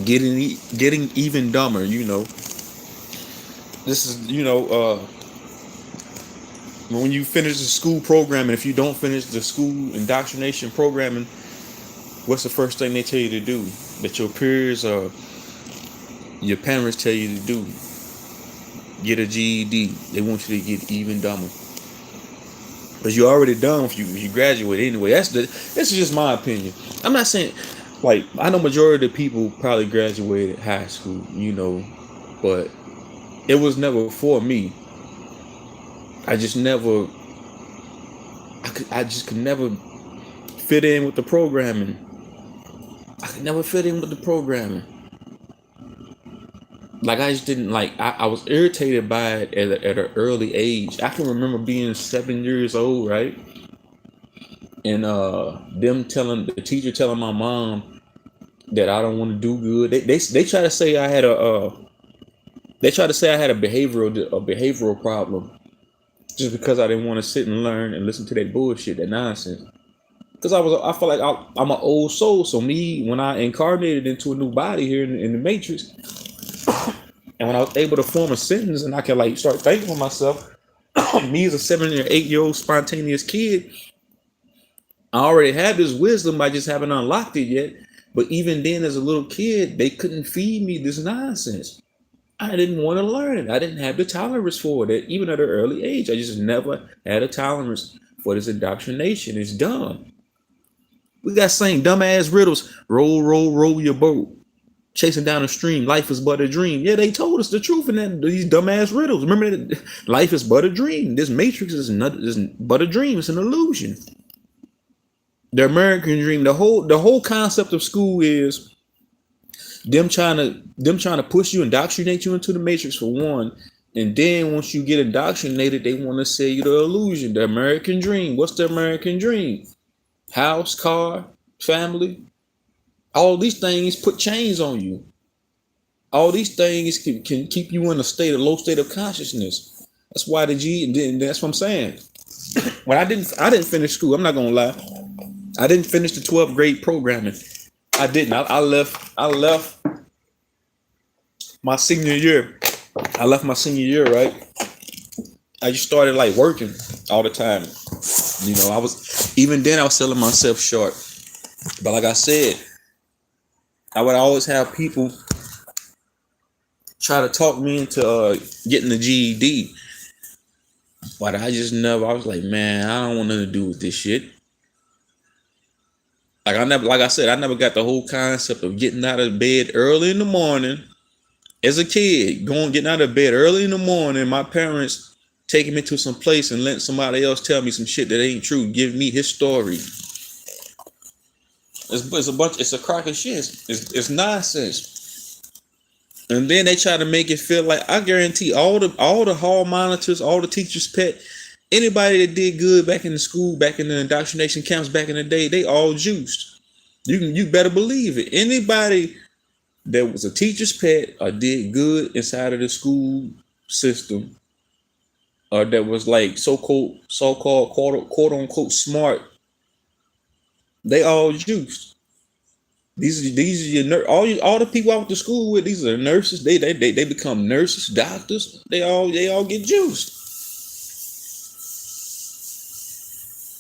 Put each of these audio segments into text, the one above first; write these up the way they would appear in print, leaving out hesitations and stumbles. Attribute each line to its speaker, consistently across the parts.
Speaker 1: getting even dumber. This is when you finish the school program, and if you don't finish the school indoctrination programming, what's the first thing they tell you to do? That your peers or your parents tell you to do? Get a GED. They want you to get even dumber. Because you're already done if you graduate anyway. This is just my opinion. I'm not saying, like, I know majority of the people probably graduated high school, but it was never for me. I just never, I just could never fit in with the programming. I could never fit in with the programming. Like, I just didn't like. I was irritated by it at an early age. I can remember being 7 years old, right? And the teacher telling my mom that I don't want to do good. They try to say I had a behavioral problem, just because I didn't want to sit and learn and listen to that bullshit, that nonsense. Because I feel like I'm an old soul. So me, when I incarnated into a new body here in the Matrix, and when I was able to form a sentence and I could like start thinking for myself, me as a 7 or 8 year old spontaneous kid, I already have this wisdom. I just haven't unlocked it yet. But even then, as a little kid, they couldn't feed me this nonsense. I didn't want to learn it. I didn't have the tolerance for it. Even at an early age, I just never had a tolerance for this indoctrination. It's dumb. We got saying dumbass riddles. Roll, roll, roll your boat. Chasing down a stream. Life is but a dream. Yeah, they told us the truth in these dumbass riddles. Remember that life is but a dream. This matrix is but a dream. It's an illusion. The American dream. The whole concept of school is them trying to push you, indoctrinate you into the matrix for one, and then once you get indoctrinated, they want to sell you the illusion, the American dream. What's the American dream? House, car, family. All these things put chains on you. All these things can keep you in a low state of consciousness. That's why that's what I'm saying. When I didn't finish school. I'm not gonna lie. I didn't finish the 12th grade programming. I didn't. I left my senior year. I left my senior year, right? I just started like working all the time. I was selling myself short. But like I said, I would always have people try to talk me into getting the GED. But I was like, man, I don't want nothing to do with this shit. Like I said, I never got the whole concept of getting out of bed early in the morning. As a kid, getting out of bed early in the morning, my parents taking me to some place and letting somebody else tell me some shit that ain't true, give me his story. It's a crock of shit. It's nonsense. And then they try to make it feel like, I guarantee all the hall monitors, all the teachers' pet, anybody that did good back in the school, back in the indoctrination camps back in the day, they all juiced. You better believe it. Anybody that was a teacher's pet or did good inside of the school system, or that was like so-called quote unquote smart, they all juiced. These are all the people I went to school with. These are nurses. They become nurses, doctors. They all get juiced.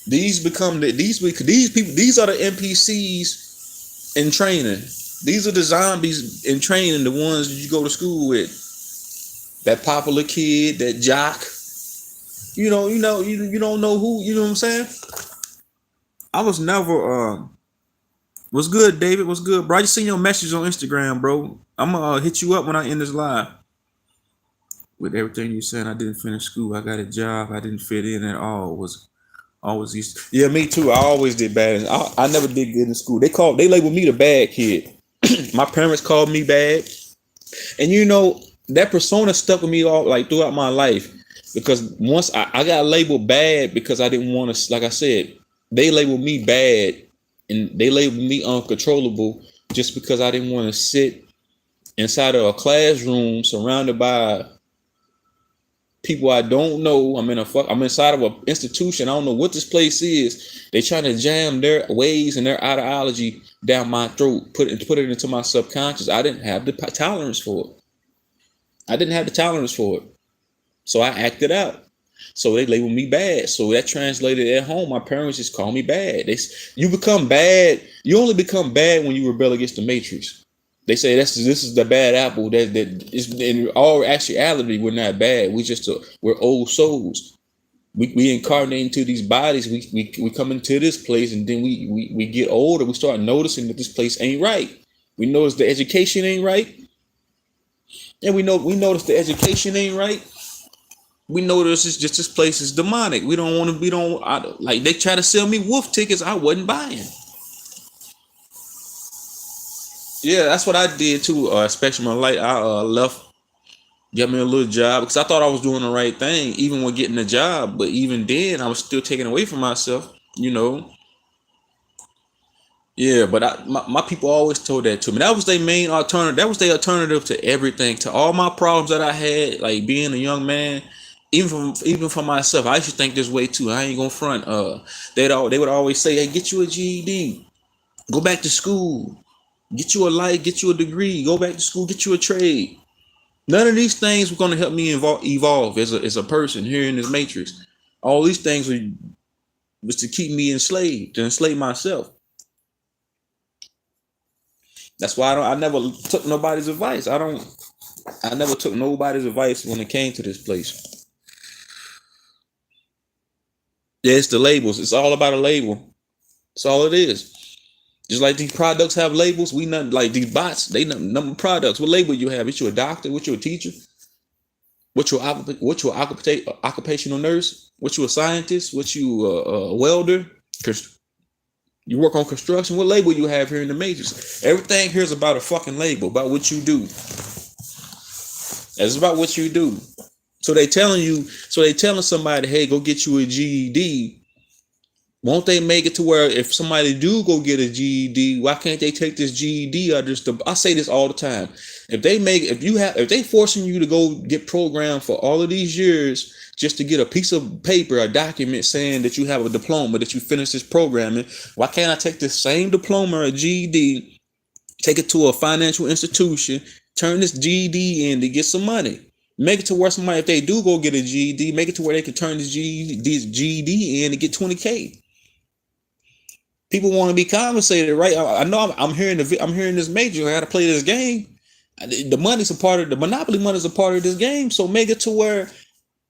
Speaker 1: These people. These are the NPCs in training. These are the zombies in training. The ones that you go to school with. That popular kid, that jock. You don't know who. You know what I'm saying? I was never. What's good, David? What's good, bro? I just seen your message on Instagram, bro. I'm gonna hit you up when I end this live. With everything you saying, I didn't finish school. I got a job. I didn't fit in at all. Was always used. Yeah, me too. I always did bad. I never did good in school. They labeled me the bad kid. My parents called me bad, and that persona stuck with me all like throughout my life. Because once I got labeled bad because I didn't want to, like I said, they labeled me bad. And they labeled me uncontrollable just because I didn't want to sit inside of a classroom surrounded by people I don't know. I'm inside of an institution. I don't know what this place is. They trying to jam their ways and their ideology down my throat, put it into my subconscious. I didn't have the tolerance for it. I didn't have the tolerance for it. So I acted out. So they labeled me bad. So that translated at home. My parents just call me bad. You become bad. You only become bad when you rebel against the matrix. They say this is the bad apple. That is in all actuality we're not bad. We're old souls. We incarnate into these bodies. We come into this place, and then we get older. We start noticing that this place ain't right. We notice the education ain't right, and we notice the education ain't right. We notice this place is demonic. We don't want to. Like they try to sell me wolf tickets. I wasn't buying. Yeah, that's what I did too. Especially my light. I left, got me a little job because I thought I was doing the right thing, even when getting a job. But even then, I was still taking away from myself. Yeah, but my people always told that to me. That was their main alternative. That was their alternative to everything, to all my problems that I had, like being a young man. Even for myself, I used to think this way too. I ain't gonna front. They would always say, "Hey, get you a GED, go back to school, get you a light, get you a degree, go back to school, get you a trade." None of these things were gonna help me evolve as a person here in this matrix. All these things was to keep me enslaved, to enslave myself. That's why I never took nobody's advice. I never took nobody's advice when it came to this place. Yeah, it's the labels. It's all about a label. That's all it is. Just like these products have labels, we not like these bots. They number products. What label you have? What you a doctor? What you a teacher? What you occupational nurse? What you a scientist? What you a welder? You work on construction. What label you have here in the matrix? Everything here is about a fucking label, about what you do. It's about what you do. So they telling somebody, hey, go get you a GED. Won't they make it to where if somebody do go get a GED, why can't they take this GED out? I say this all the time. If they forcing you to go get programmed for all of these years just to get a piece of paper, a document saying that you have a diploma, that you finished this programming, why can't I take this same diploma or GED, take it to a financial institution, turn this GED in to get some money? Make it to where somebody, if they do go get a GED, make it to where they can turn this GED in and get 20K. People want to be compensated, right? I know I'm hearing this major. I got to play this game. The monopoly money is a part of this game. So make it to where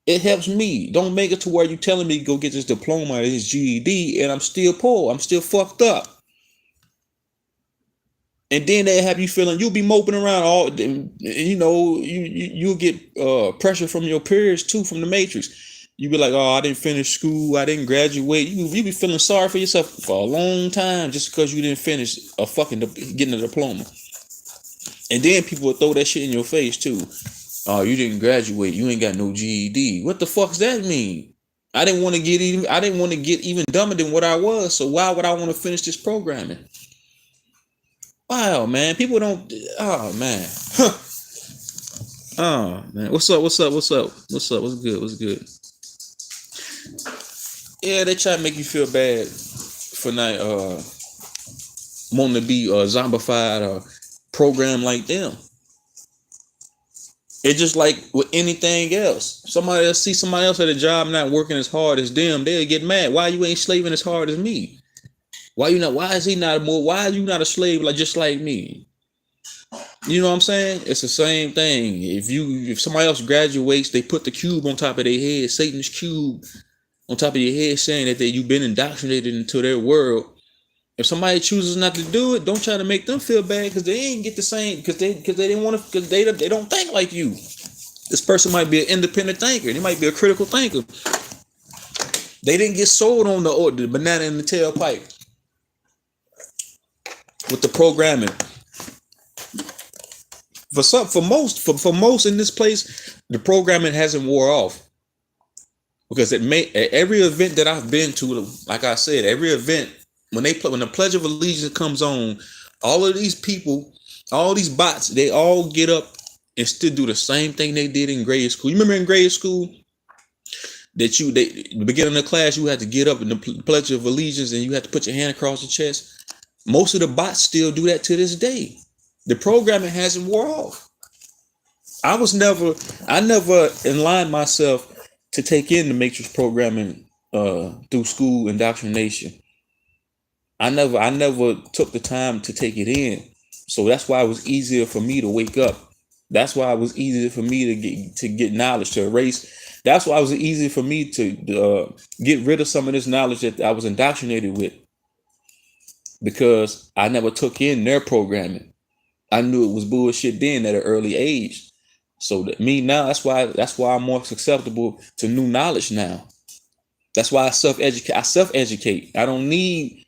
Speaker 1: it helps me. Don't make it to where you telling me to go get this diploma or this GED and I'm still poor. I'm still fucked up. And then they have you feeling you'll be moping around all. You'll get pressure from your peers too, from the matrix. You be like, oh, I didn't finish school, I didn't graduate. You be feeling sorry for yourself for a long time just because you didn't finish getting a diploma. And then people will throw that shit in your face too. Oh, you didn't graduate, you ain't got no GED. What the fuck's that mean? I didn't want to get even dumber than what I was. So why would I want to finish this programming? Wow, man. People don't. Oh man. Oh man. What's up? What's good? Yeah, they try to make you feel bad for not wanting to be zombified or programmed like them. It's just like with anything else. Somebody else see somebody else at a job not working as hard as them, they'll get mad. Why you ain't slaving as hard as me? Why you not? Why is he not more? Why are you not a slave just like me? You know what I'm saying? It's the same thing. If somebody else graduates, they put the cube on top of their head, Satan's cube on top of your head, saying that you've been indoctrinated into their world. If somebody chooses not to do it, don't try to make them feel bad because they ain't get the same because they didn't want to because they don't think like you. This person might be an independent thinker. They might be a critical thinker. They didn't get sold on the banana in the tailpipe with the programming. For most in this place, the programming hasn't wore off. Because at every event that I've been to, like I said, every event, when the Pledge of Allegiance comes on, all of these people, all these bots, they all get up and still do the same thing they did in grade school. You remember in grade school that the beginning of the class, you had to get up in the Pledge of Allegiance and you had to put your hand across your chest. Most of the bots still do that to this day. The programming hasn't wore off. I never aligned myself to take in the Matrix programming through school indoctrination. I never took the time to take it in. So that's why it was easier for me to wake up. That's why it was easier for me to get knowledge, to erase. That's why it was easier for me to get rid of some of this knowledge that I was indoctrinated with, because I never took in their programming. I knew it was bullshit then at an early age. So that me now, that's why I'm more susceptible to new knowledge now. That's why I self-educate. I don't need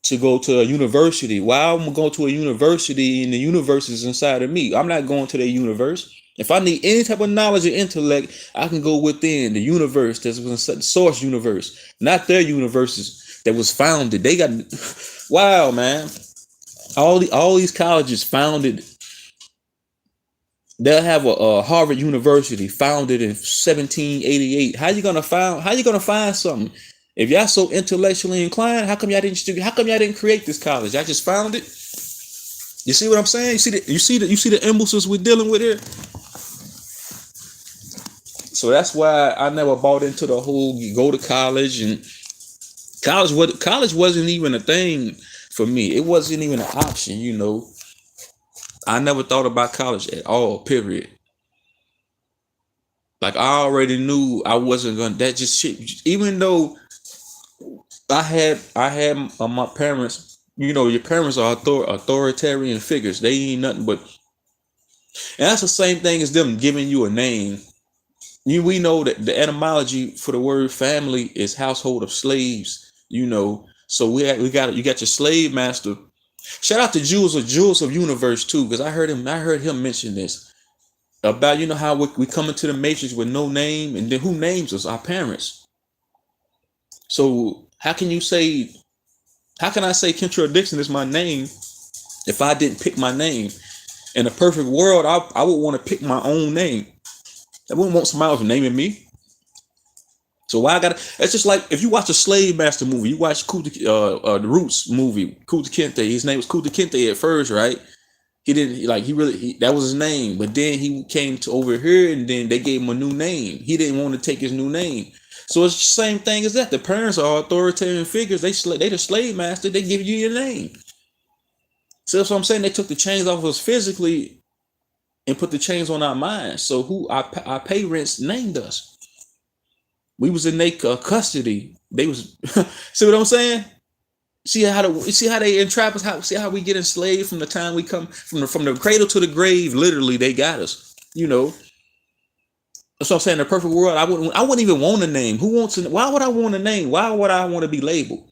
Speaker 1: to go to a university. Why I'm gonna go to a university and the universe is inside of me? I'm not going to their universe. If I need any type of knowledge or intellect, I can go within the universe that's the source universe, not their universes that was founded. They got wow, man. All these colleges founded. They'll have a Harvard University founded in 1788. How you gonna find something? If y'all so intellectually inclined, how come y'all didn't create this college? Y'all just found it. You see what I'm saying? You see the impulses we're dealing with here. So that's why I never bought into the whole you go to college, and college wasn't even a thing for me. It wasn't even an option, you know. I never thought about college at all, period. Like I already knew I wasn't gonna that just shit. Even though I had my parents, you know, your parents are authoritarian figures. They ain't nothing but, and that's the same thing as them giving you a name. We know that the etymology for the word family is household of slaves, you know. So you got your slave master. Shout out to Jules of Universe too, because I heard him mention this about, you know, how we come into the matrix with no name, and then who names us? Our parents. So how can I say Kentra Dixon is my name if I didn't pick my name? In a perfect world, I would want to pick my own name. I wouldn't want somebody else naming me. So why I gotta? It's just like if you watch a Slave Master movie, you watch the Roots movie, Kunta Kinte. His name was Kunta Kinte at first, right? He didn't that was his name, but then he came to over here, and then they gave him a new name. He didn't want to take his new name. So it's the same thing as that. The parents are authoritarian figures. They the slave master. They give you your name. So that's what I'm saying. They took the chains off of us physically and put the chains on our minds. So who our parents named us. We was in their custody. They was see what I'm saying? See how they entrap us. See how we get enslaved from the time we come from the cradle to the grave. Literally, they got us. You know. That's what I'm saying. In a perfect world, I wouldn't even want a name. Why would I want a name? Why would I want to be labeled?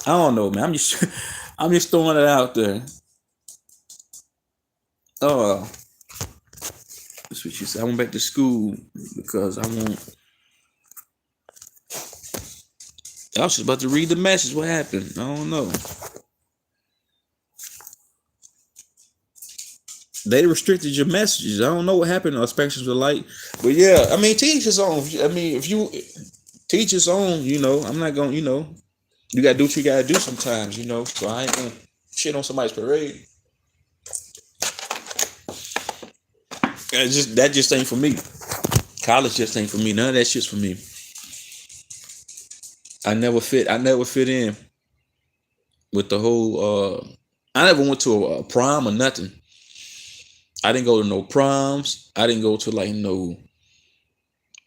Speaker 1: I don't know, man. I'm just throwing it out there. That's what you said. I went back to school because I was just about to read the message. What happened? I don't know. They restricted your messages. I don't know what happened. Our spectrums were light. But yeah, I mean, teach his own. I mean, if you teach his own, you know, I'm not going to, you know, you got to do what you got to do sometimes, you know. So I ain't going to shit on somebody's parade. That just ain't for me. College just ain't for me. None of that shit's for me. I never fit in with the whole I never went to a prom or nothing. I didn't go to no proms. I didn't go to like no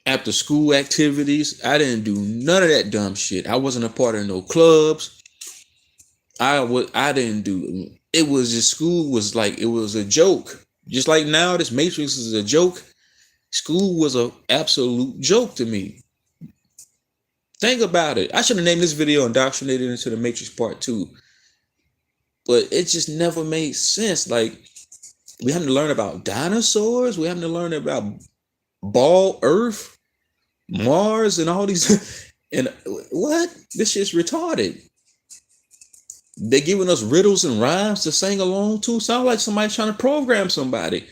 Speaker 1: after school activities. I didn't do none of that dumb shit. I wasn't a part of no clubs. I didn't do it. Was just school was like it was a joke. Just like now this Matrix is a joke. School was an absolute joke to me. Think about it. I should have named this video Indoctrinated into the Matrix Part 2. But it just never made sense. Like, we having to learn about dinosaurs. We having to learn about ball Earth, Mars, and all these. And what? This shit's retarded. They're giving us riddles and rhymes to sing along to. Sound like somebody trying to program somebody.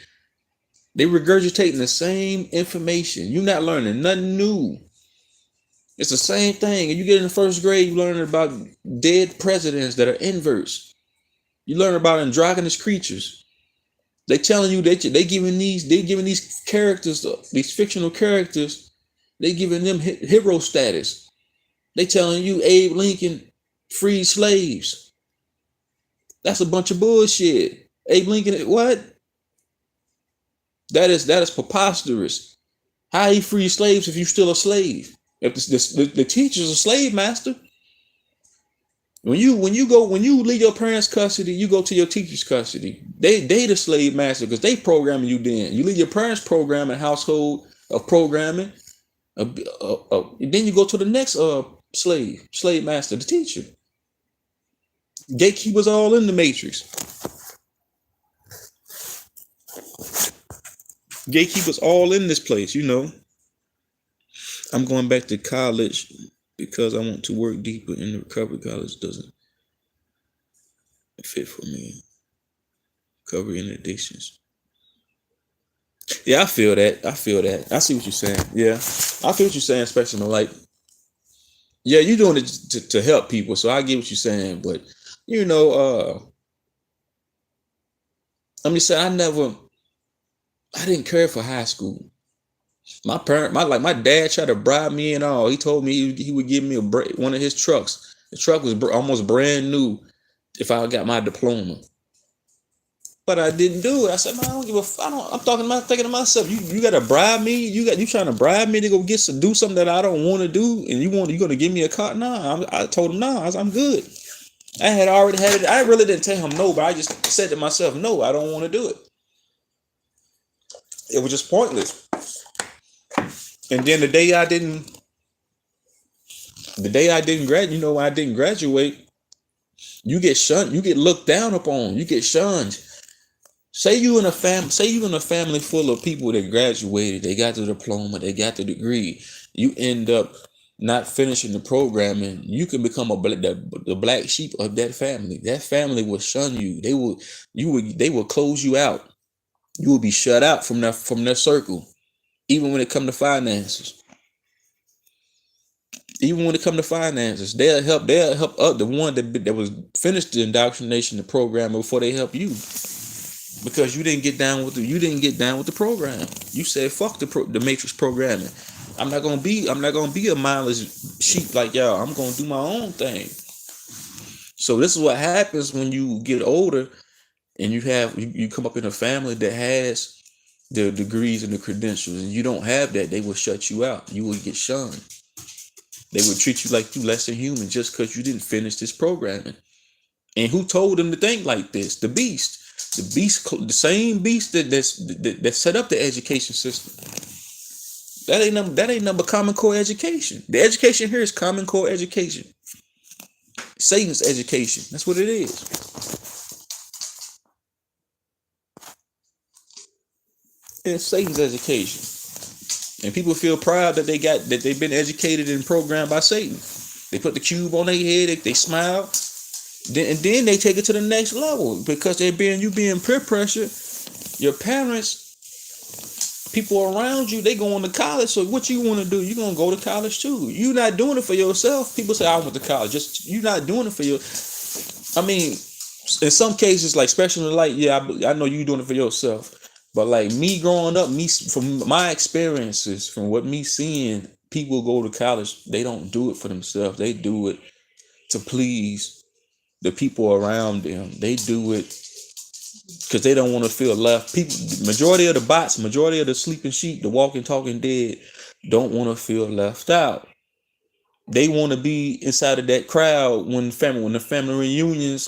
Speaker 1: They regurgitating the same information. You're not learning nothing new. It's the same thing. And you get in the first grade, you learn about dead presidents that are inverts. You learn about androgynous creatures. They telling you that they giving these characters, these fictional characters, they giving them hero status. They telling you Abe Lincoln freed slaves. That's a bunch of bullshit. Abe Lincoln, what? That is preposterous. How he free slaves if you still a slave? If the teacher's a slave master, when you leave your parents' custody, you go to your teacher's custody. They the slave master because they programming you. Then you leave your parents' programming household of programming. Then you go to the next slave master, the teacher. Gatekeepers all in the matrix. Gatekeepers all in this place, you know. I'm going back to college because I want to work deeper in the recovery. College doesn't fit for me. Recovery and addictions. Yeah, I feel that. I see what you're saying. Yeah, I feel what you're saying, especially like, yeah, you're doing it to help people. So I get what you're saying, but you know, I'm just saying, I didn't care for high school. My dad tried to bribe me and all. He told me he would give me one of his trucks. The truck was almost brand new if I got my diploma. But I didn't do it. I said, man, I don't give a. I'm thinking to myself, you got to bribe me. You trying to bribe me to go do something that I don't want to do, and you going to give me a car? Nah, I told him no. I'm good. I had already had it. I really didn't tell him no, but I just said to myself, no, I don't want to do it. It was just pointless. And then the day I didn't graduate, you know, when I didn't graduate, you get shunned, you get looked down upon, you get shunned. Say you in a family full of people that graduated, they got the diploma, they got the degree. You end up not finishing the program, and you can become the black sheep of that family. That family will shun you. They will close you out. You will be shut out from their circle. Even when it comes to finances. They'll help the one that was finished the indoctrination, the program before they help you. Because you didn't get down with the program. You said fuck the matrix programming. I'm not gonna be a mindless sheep like y'all. I'm gonna do my own thing. So this is what happens when you get older and you come up in a family that has the degrees and the credentials, and you don't have that. They will shut you out. You will get shunned. They will treat you like you less than human just because you didn't finish this programming. And who told them to think like this? The beast. The same beast that set up the education system. That ain't number Common Core education. The education here is Common Core education. Satan's education. That's what it is. It's Satan's education. And people feel proud that they've been educated and programmed by Satan. They put the cube on their head, they smile, and then they take it to the next level because you being peer pressure. Your parents, people around you, they going to college. So what you want to do? You're gonna go to college too. You're not doing it for yourself. People say I went to college. You're not doing it for your. I mean, in some cases, like especially like I know you doing it for yourself. But like me growing up, from my experiences, from what me seeing, people go to college, they don't do it for themselves. They do it to please the people around them. They do it because they don't want to feel left. Majority of the bots, majority of the sleeping sheep, the walking, talking dead, don't want to feel left out. They want to be inside of that crowd when the family reunions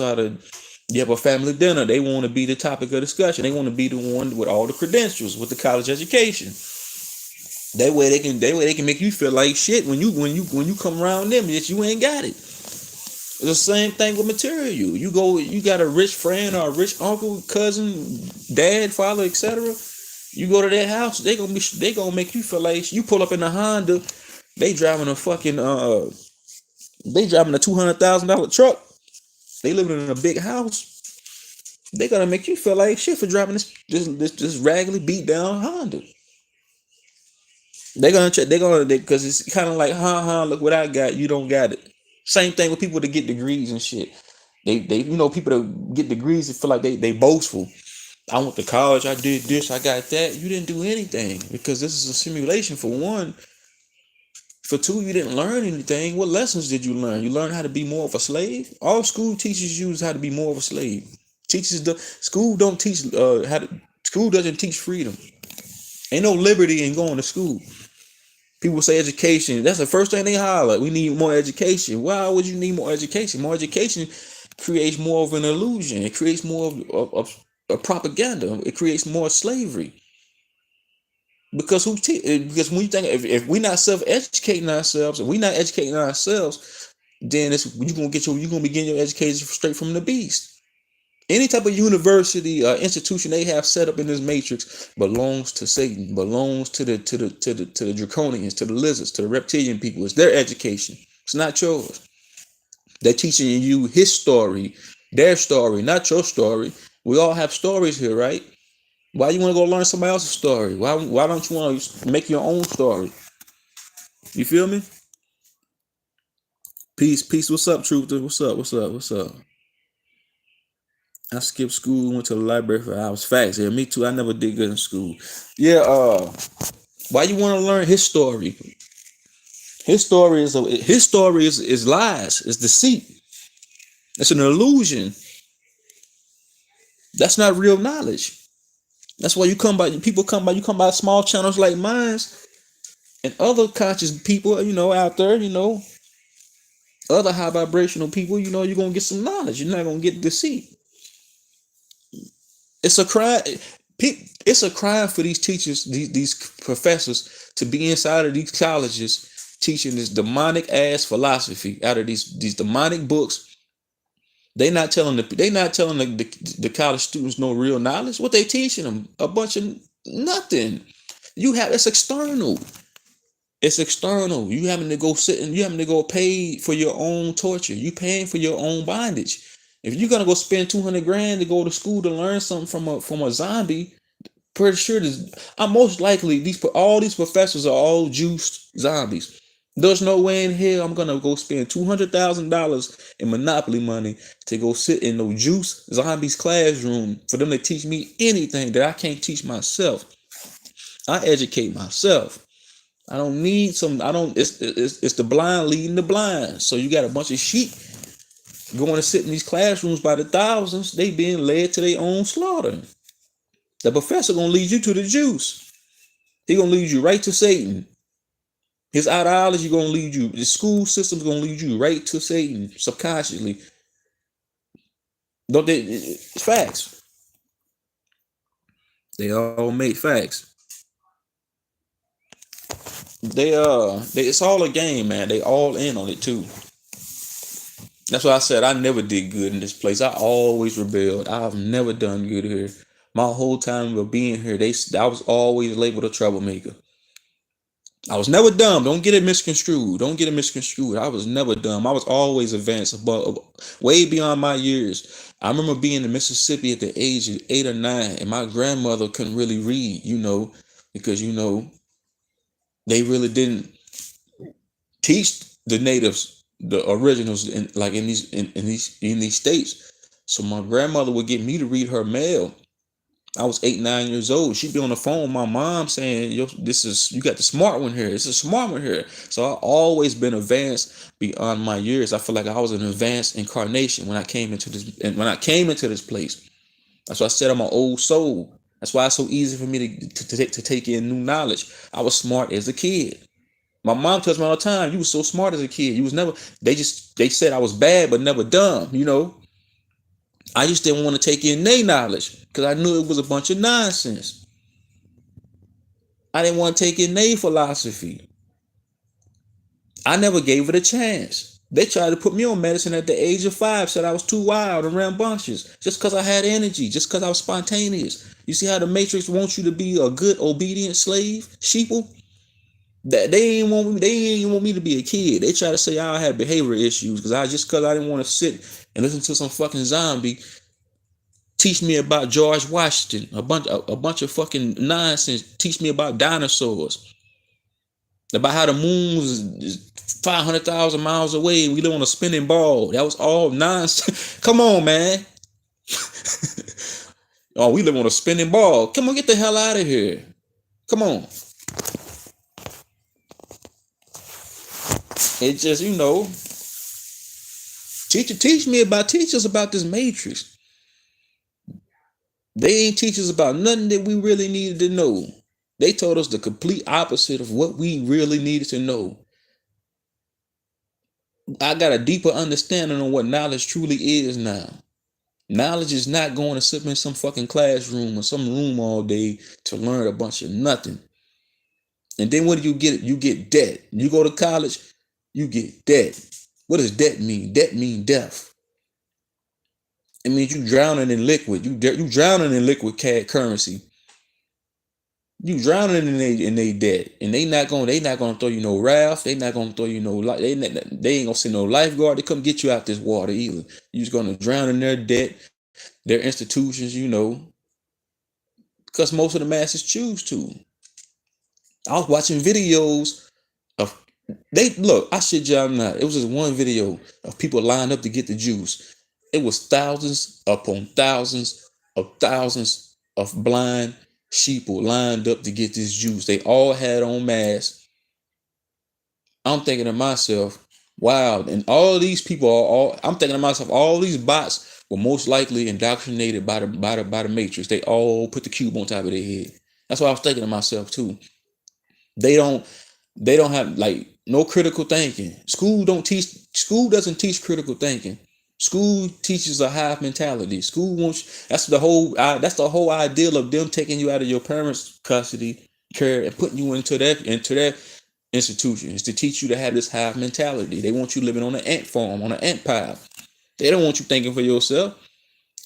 Speaker 1: you have a family dinner. They want to be the topic of discussion. They want to be the one with all the credentials, with the college education. That way they can make you feel like shit when you come around them, yet you ain't got it. It's the same thing with material. You got a rich friend or a rich uncle, cousin, dad, father, etc. You go to their house, they gonna make you feel like you pull up in a Honda. They driving a $200,000 truck. They living in a big house. They're gonna make you feel like shit for driving this raggedy beat down Honda. They're gonna check. They're gonna because it's kind of like, look what I got. You don't got it. Same thing with people that get degrees and shit. They people that get degrees and feel like they boastful. I went to college. I did this. I got that. You didn't do anything because this is a simulation. For one, for two, you didn't learn anything. What lessons did you learn? You learned how to be more of a slave. All school teaches you is how to be more of a slave. Teaches the school don't teach how to. School doesn't teach freedom. Ain't no liberty in going to school. People say education. That's the first thing they holler. We need more education. Why would you need more education? More education creates more of an illusion. It creates more of propaganda. It creates more slavery. Because because when you think if we're not self-educating ourselves, if we're not educating ourselves, then you're gonna be getting your education straight from the beast. Any type of university institution they have set up in this matrix belongs to Satan, belongs to the draconians, to the lizards, to the reptilian people. It's their education. It's not yours. They're teaching you his story, their story, not your story. We all have stories here, right? Why you want to go learn somebody else's story? Why don't you want to make your own story? You feel me? Peace. What's up, Truther? What's up? I skipped school, went to the library for hours. Facts. Yeah, me too. I never did good in school. Yeah, why you want to learn his story? His story is lies, it's deceit. It's an illusion. That's not real knowledge. That's why you come by small channels like mine and other conscious people, out there, other high vibrational people, you're gonna get some knowledge. You're not gonna get deceit. It's a crime. It's a crime for these teachers, these professors, to be inside of these colleges teaching this demonic ass philosophy out of these demonic books. They not telling the college students no real knowledge. What they teaching them? A bunch of nothing. It's external. It's external. You having to go pay for your own torture. You paying for your own bondage. If you're gonna go spend 200 grand to go to school to learn something from a zombie, pretty sure I'm most likely all these professors are all juiced zombies. There's no way in hell I'm gonna go spend $200,000 in Monopoly money to go sit in no juice zombies classroom for them to teach me anything that I can't teach myself. I educate myself. I don't need some. I don't. It's the blind leading the blind. So you got a bunch of sheep going to sit in these classrooms by the thousands. They being led to their own slaughter. The professor gonna lead you to the juice. He gonna lead you right to Satan. His ideology gonna lead you. The school system's gonna lead you right to Satan subconsciously. Don't they? It's facts. They all make facts. It's all a game, man. They all in on it too. That's why I said I never did good in this place. I always rebelled. I've never done good here. My whole time of being here, I was always labeled a troublemaker. I was never dumb. Don't get it misconstrued. Don't get it misconstrued. I was never dumb. I was always advanced above, way beyond my years. I remember being in Mississippi at the age of 8 or 9, and my grandmother couldn't really read, because they really didn't teach the natives, the originals, in these states. So my grandmother would get me to read her mail. I was 8, 9 years old. She'd be on the phone with my mom saying, "Yo, you got the smart one here. It's a smart one here." So I always been advanced beyond my years. I feel like I was an advanced incarnation when I came into this, and when I came into this place. That's why I said I'm an old soul. That's why it's so easy for me to take in new knowledge. I was smart as a kid. My mom tells me all the time, "You was so smart as a kid. You was never." They said I was bad, but never dumb. I just didn't want to take in their knowledge because I knew it was a bunch of nonsense. I didn't want to take in their philosophy. I never gave it a chance. They tried to put me on medicine at the age of 5, said I was too wild and rambunctious just because I had energy, just because I was spontaneous. You see how the Matrix wants you to be a good, obedient slave, sheeple? That they ain't want me to be a kid. They try to say I had behavior issues because I didn't want to sit and listen to some fucking zombie Teach me about George Washington. A bunch of fucking nonsense. Teach me about dinosaurs. About how the moon is 500,000 miles away and we live on a spinning ball. That was all nonsense. Come on, man. Oh, we live on a spinning ball. Come on, get the hell out of here. Come on. It just, teach us about this matrix. They ain't teach us about nothing that we really needed to know. They told us the complete opposite of what we really needed to know. I got a deeper understanding on what knowledge truly is now. Knowledge is not going to sit in some fucking classroom or some room all day to learn a bunch of nothing. And then what do you get? You get debt. You go to college, you get debt. What does debt mean? Debt means death. It means you drowning in liquid. You drowning in liquid currency. You drowning in they debt, and they not gonna throw you no raft. They not gonna throw you no life. They ain't gonna send no lifeguard to come get you out this water either. You just gonna drown in their debt, their institutions, because most of the masses choose to. I was watching videos of I shit y'all not. It was just one video of people lined up to get the juice. It was thousands upon thousands of blind sheeple lined up to get this juice. They all had on masks. I'm thinking to myself, wow, and all these people I'm thinking to myself, all these bots were most likely indoctrinated by the matrix. They all put the cube on top of their head. That's what I was thinking to myself too. They don't have like no critical thinking. School doesn't teach critical thinking. School teaches a hive mentality. School wants that's the whole ideal of them taking you out of your parents' custody, care, and putting you into that institution is to teach you to have this hive mentality. They want you living on an ant farm, on an ant pile. They don't want you thinking for yourself.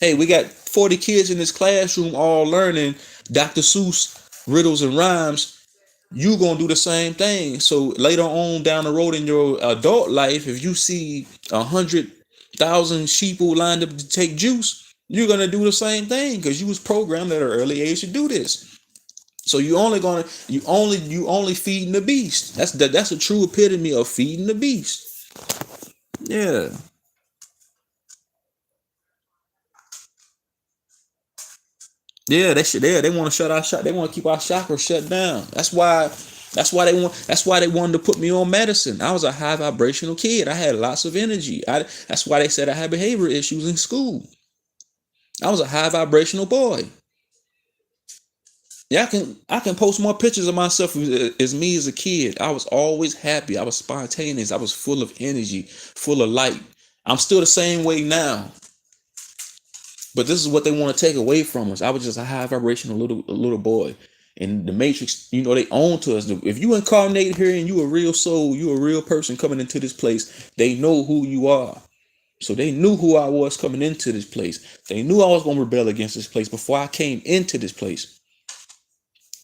Speaker 1: Hey, we got 40 kids in this classroom all learning Dr. Seuss riddles and rhymes. You gonna do the same thing. So later on down the road in your adult life, if you see 100,000 sheeple lined up to take juice, you're gonna do the same thing because you was programmed at an early age to do this. So you only feeding the beast. That's a true epitome of feeding the beast. Yeah. Yeah, they want to shut our shot. They want to keep our chakras shut down. That's why they wanted to put me on medicine. I was a high vibrational kid. I had lots of energy. That's why they said I had behavior issues in school. I was a high vibrational boy. Yeah, I can post more pictures of myself as me as a kid. I was always happy. I was spontaneous. I was full of energy, full of light. I'm still the same way now. But this is what they want to take away from us. I was just a high vibrational little boy. And the Matrix, they own to us. If you incarnated here and you a real soul, you a real person coming into this place, they know who you are. So they knew who I was coming into this place. They knew I was going to rebel against this place before I came into this place.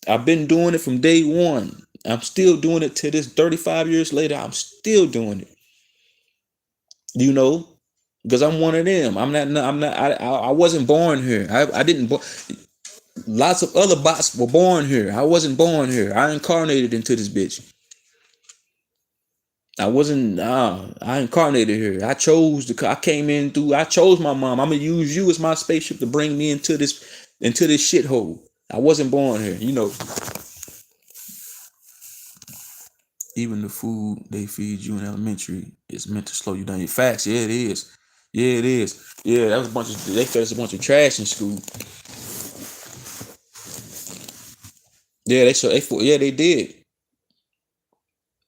Speaker 1: I've been doing it from day one. I'm still doing it to this 35 years later. I'm still doing it. Because I'm one of them. I wasn't born here. I didn't. Lots of other bots were born here. I wasn't born here. I incarnated into this bitch. I wasn't. I incarnated here. I came in through. I chose my mom. I'm gonna use you as my spaceship to bring me into this shithole. I wasn't born here. Even the food they feed you in elementary is meant to slow you down. Your facts. Yeah, it is. Yeah, it is. Yeah, that was they fed us a bunch of trash in school. Yeah, they did.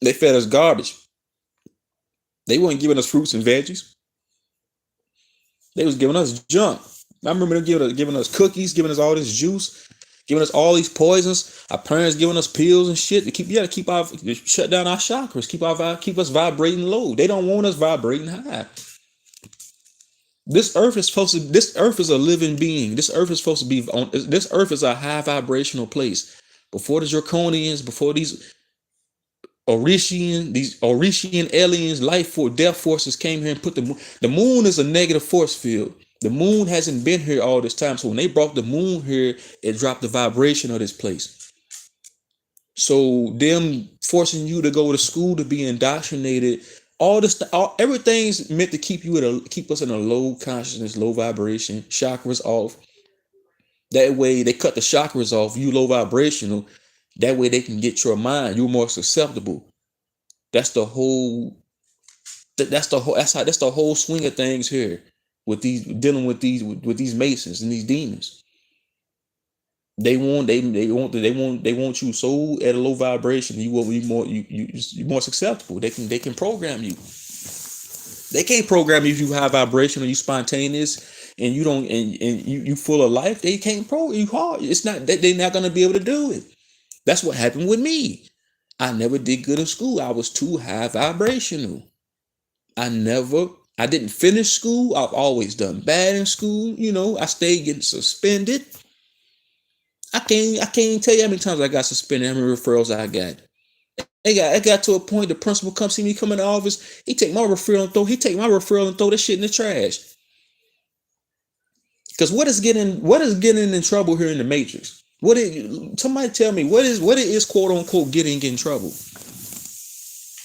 Speaker 1: They fed us garbage. They weren't giving us fruits and veggies. They was giving us junk. I remember them giving us cookies, giving us all this juice, giving us all these poisons. Our parents giving us pills and shit to shut down our chakras, keep us vibrating low. They don't want us vibrating high. This earth is a living being. This earth is a high vibrational place. Before the Draconians, before these Orishian aliens, death forces came here and put the moon is a negative force field. The moon hasn't been here all this time. So when they brought the moon here, it dropped the vibration of this place. So them forcing you to go to school to be indoctrinated, all this, everything's meant to keep us in a low consciousness, low vibration, chakras off. That way they cut the chakras off. You low vibrational. That way they can get your mind. You're more susceptible. That's the whole. That's the whole swing of things here with these dealing with these masons and these demons. They want you so at a low vibration. You will be more you're more susceptible. They can program you. They can't program you if you high vibration or you spontaneous and you don't and you full of life. They can't program you hard. It's not that they're not gonna be able to do it. That's what happened with me. I never did good in school. I was too high vibrational. I didn't finish school. I've always done bad in school. I stayed getting suspended. I can't tell you how many times I got suspended, how many referrals I got. It got to a point the principal come see me come in the office. He take my referral and throw that shit in the trash. Because what is getting in trouble here in the Matrix? Somebody tell me what is quote unquote getting in trouble?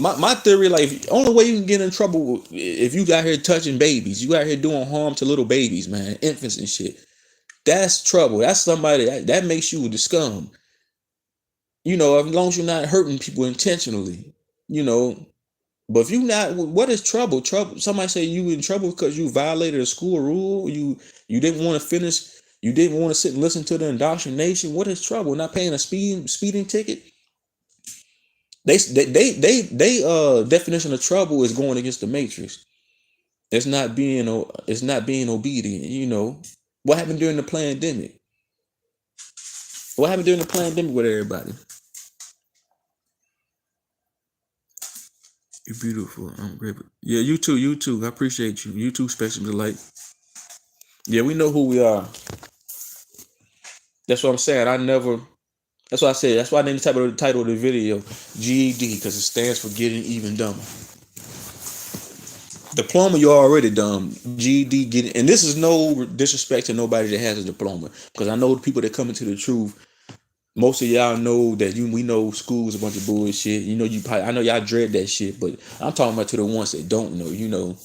Speaker 1: My theory, like, only way you can get in trouble if you got here touching babies, you got here doing harm to little babies, man, infants and shit. That's trouble. That's somebody that makes you the scum. As long as you're not hurting people intentionally, But if you not, what is trouble? Trouble. Somebody say you in trouble because you violated a school rule. You didn't want to finish. You didn't want to sit and listen to the indoctrination. What is trouble? Not paying a speeding ticket. They definition of trouble is going against the matrix. It's not being obedient. What happened during the pandemic? What happened during the pandemic with everybody? You're beautiful. I'm grateful. Yeah, you too. I appreciate you. You too, special delight. Yeah, we know who we are. That's what I'm saying. That's what I said. That's why I named the title of the video GED, because it stands for getting even dumber. Diploma, you're already dumb. GED, getting, and this is no disrespect to nobody that has a diploma, because I know the people that come into the truth. Most of y'all know that we know school is a bunch of bullshit. I know y'all dread that shit, but I'm talking about to the ones that don't know.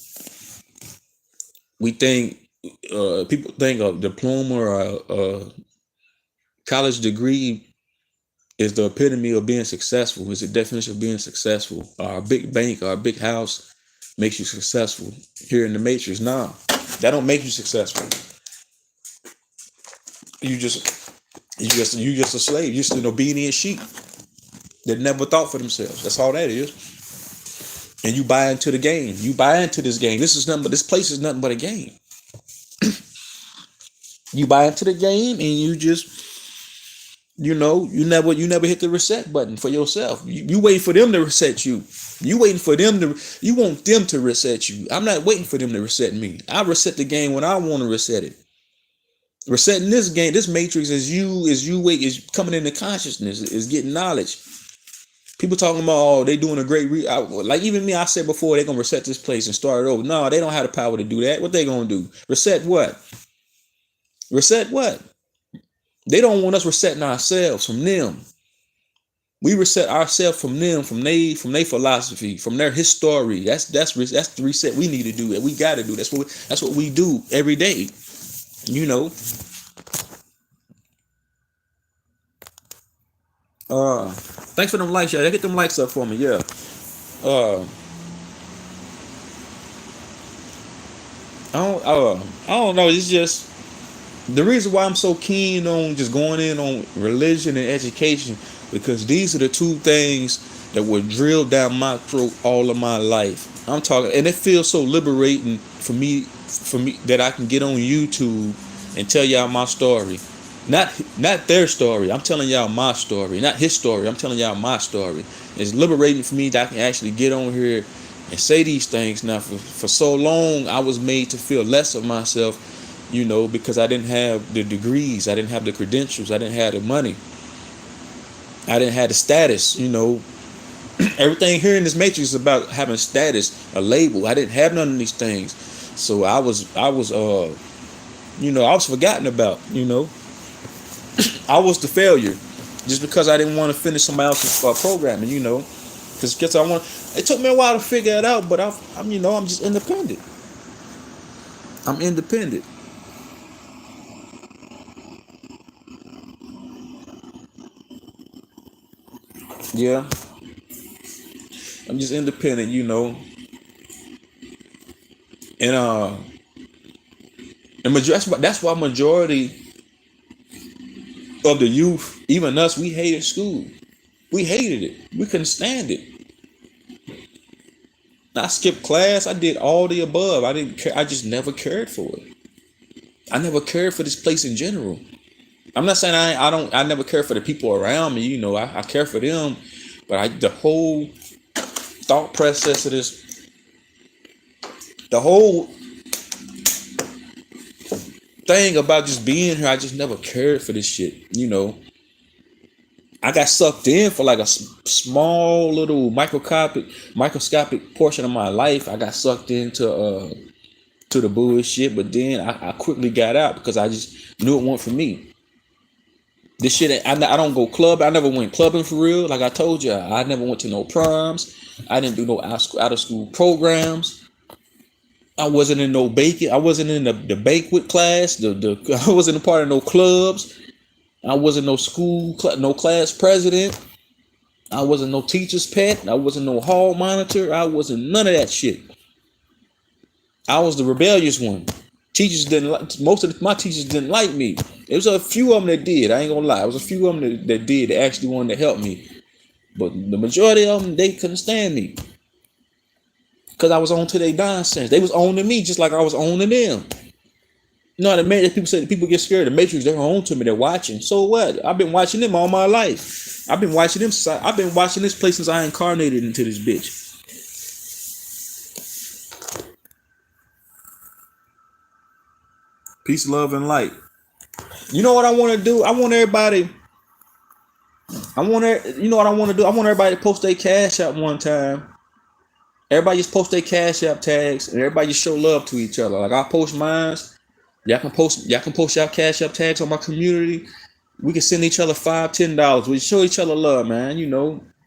Speaker 1: We think people think a diploma or a college degree is the epitome of being successful. Is the definition of being successful. A big bank or a big house makes you successful. Here in the Matrix, nah, that don't make you successful. You just a slave. You're just an obedient sheep that never thought for themselves. That's all that is. And you buy into the game. You buy into this game. This place is nothing but a game. You buy into the game and you just, you never hit the reset button for yourself. You wait for them to reset you. You want them to reset you. I'm not waiting for them to reset me. I reset the game when I want to reset it. Resetting this game, this matrix is coming into consciousness, is getting knowledge. People talking about, they doing a great like even me, I said before, they're gonna reset this place and start it over. No, they don't have the power to do that. What they gonna do? Reset what? Reset what? They don't want us resetting ourselves from them. We reset ourselves from them, from their philosophy, from their history. That's the reset we need to do. And we got to do. That's what we do every day. Thanks for them likes, y'all. Get them likes up for me, yeah. I don't know. It's just the reason why I'm so keen on just going in on religion and education, because these are the two things that were drilled down my throat all of my life. I'm talking, and it feels so liberating for me that I can get on YouTube and tell y'all my story. Not their story. I'm telling y'all my story. Not his story. I'm telling y'all my story. It's liberating for me that I can actually get on here and say these things. Now, for so long, I was made to feel less of myself, because I didn't have the degrees. I didn't have the credentials. I didn't have the money. I didn't have the status, Everything here in this matrix is about having status, a label. I didn't have none of these things. So I was I was forgotten about. I was the failure just because I didn't want to finish somebody else's programming. Because I want. It took me a while to figure it out, but I'm just independent. I'm independent. Yeah, I'm just independent. And that's why majority of the youth, even us, we hated school. We hated it. We couldn't stand it. I skipped class. I did all the above. I didn't care. I just never cared for it. I never cared for this place in general. I'm not saying I never care for the people around me. I care for them, but the whole thought process of this, the whole thing about just being here, I just never cared for this shit. I got sucked in for like a small little microscopic portion of my life. I got sucked into to the bullshit, but then I quickly got out because I just knew it wasn't for me. This shit, I don't go club. I never went clubbing for real. Like I told you, I never went to no proms. I didn't do no out of school programs. I wasn't in no banquet. I wasn't in the banquet class. I wasn't a part of no clubs. I wasn't no class president. I wasn't no teacher's pet. I wasn't no hall monitor. I wasn't none of that shit. I was the rebellious one. Most of my teachers didn't like me. There was a few of them that did. I ain't gonna lie. There was a few of them that did, that actually wanted to help me. But the majority of them, they couldn't stand me. Because I was on to their nonsense. They was on to me just like I was on to them. People get scared of the Matrix. They're on to me. They're watching. So what? I've been watching them all my life. I've been watching this place since I incarnated into this bitch. Peace, love, and light. You know what I want to do? I want everybody. You know what I want to do? I want everybody to post their cash app one time. Everybody just post their cash app tags, and everybody just show love to each other. Like I post mine. Y'all can post y'all cash app tags on my community. We can send each other $5, $10. We show each other love, man.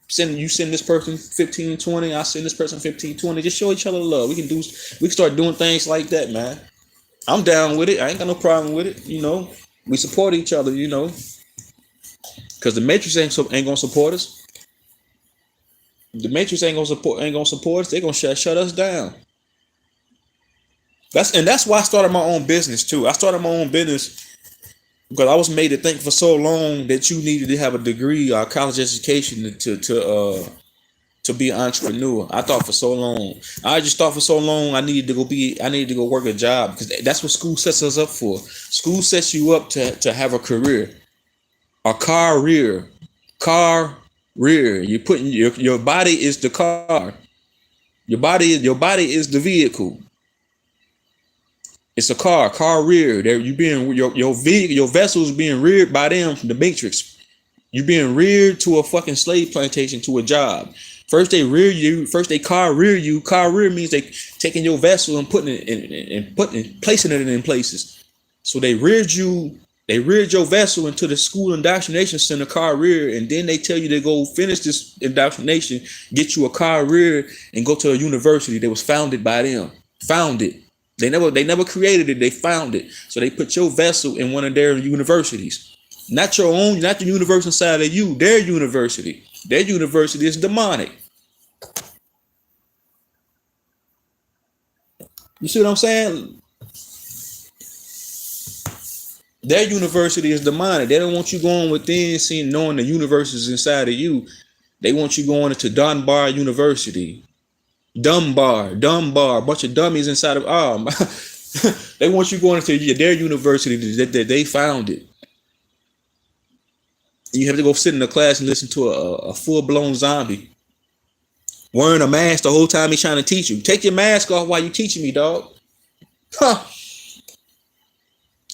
Speaker 1: Send this person 15, 20. I send this person 15, 20. Just show each other love. We can start doing things like that, man. I'm down with it. I ain't got no problem with it. We support each other. Because the Matrix ain't gonna support us. The Matrix ain't gonna support us. They gonna shut us down. That's why I started my own business too. I started my own business because I was made to think for so long that you needed to have a degree or a college education to be an entrepreneur. I thought for so long. I just thought for so long I needed to go work a job because that's what school sets us up for. School sets you up to have a career. A career. You putting your body is the car. Your body is the vehicle. It's a car rear. There you being your vessel is being reared by them from the Matrix. You being reared to a fucking slave plantation to a job. First they rear you. First they car rear you. Car rear means they taking your vessel and placing it in places. So they reared your vessel into the school indoctrination center, car rear, and then they tell you to go finish this indoctrination, get you a car rear, and go to a university that was founded by them. Founded. They never created it. They found it. So they put your vessel in one of their universities. Not your own, not the university inside of you, their university. Their university is demonic. You see what I'm saying? Their university is demonic. They don't want you going within, knowing the universe is inside of you. They want you going into Dunbar University. Dunbar, a bunch of dummies inside of they want you going into their university that they founded. You have to go sit in the class and listen to a full-blown zombie wearing a mask the whole time he's trying to teach you. Take your mask off while you teaching me, dog. Huh?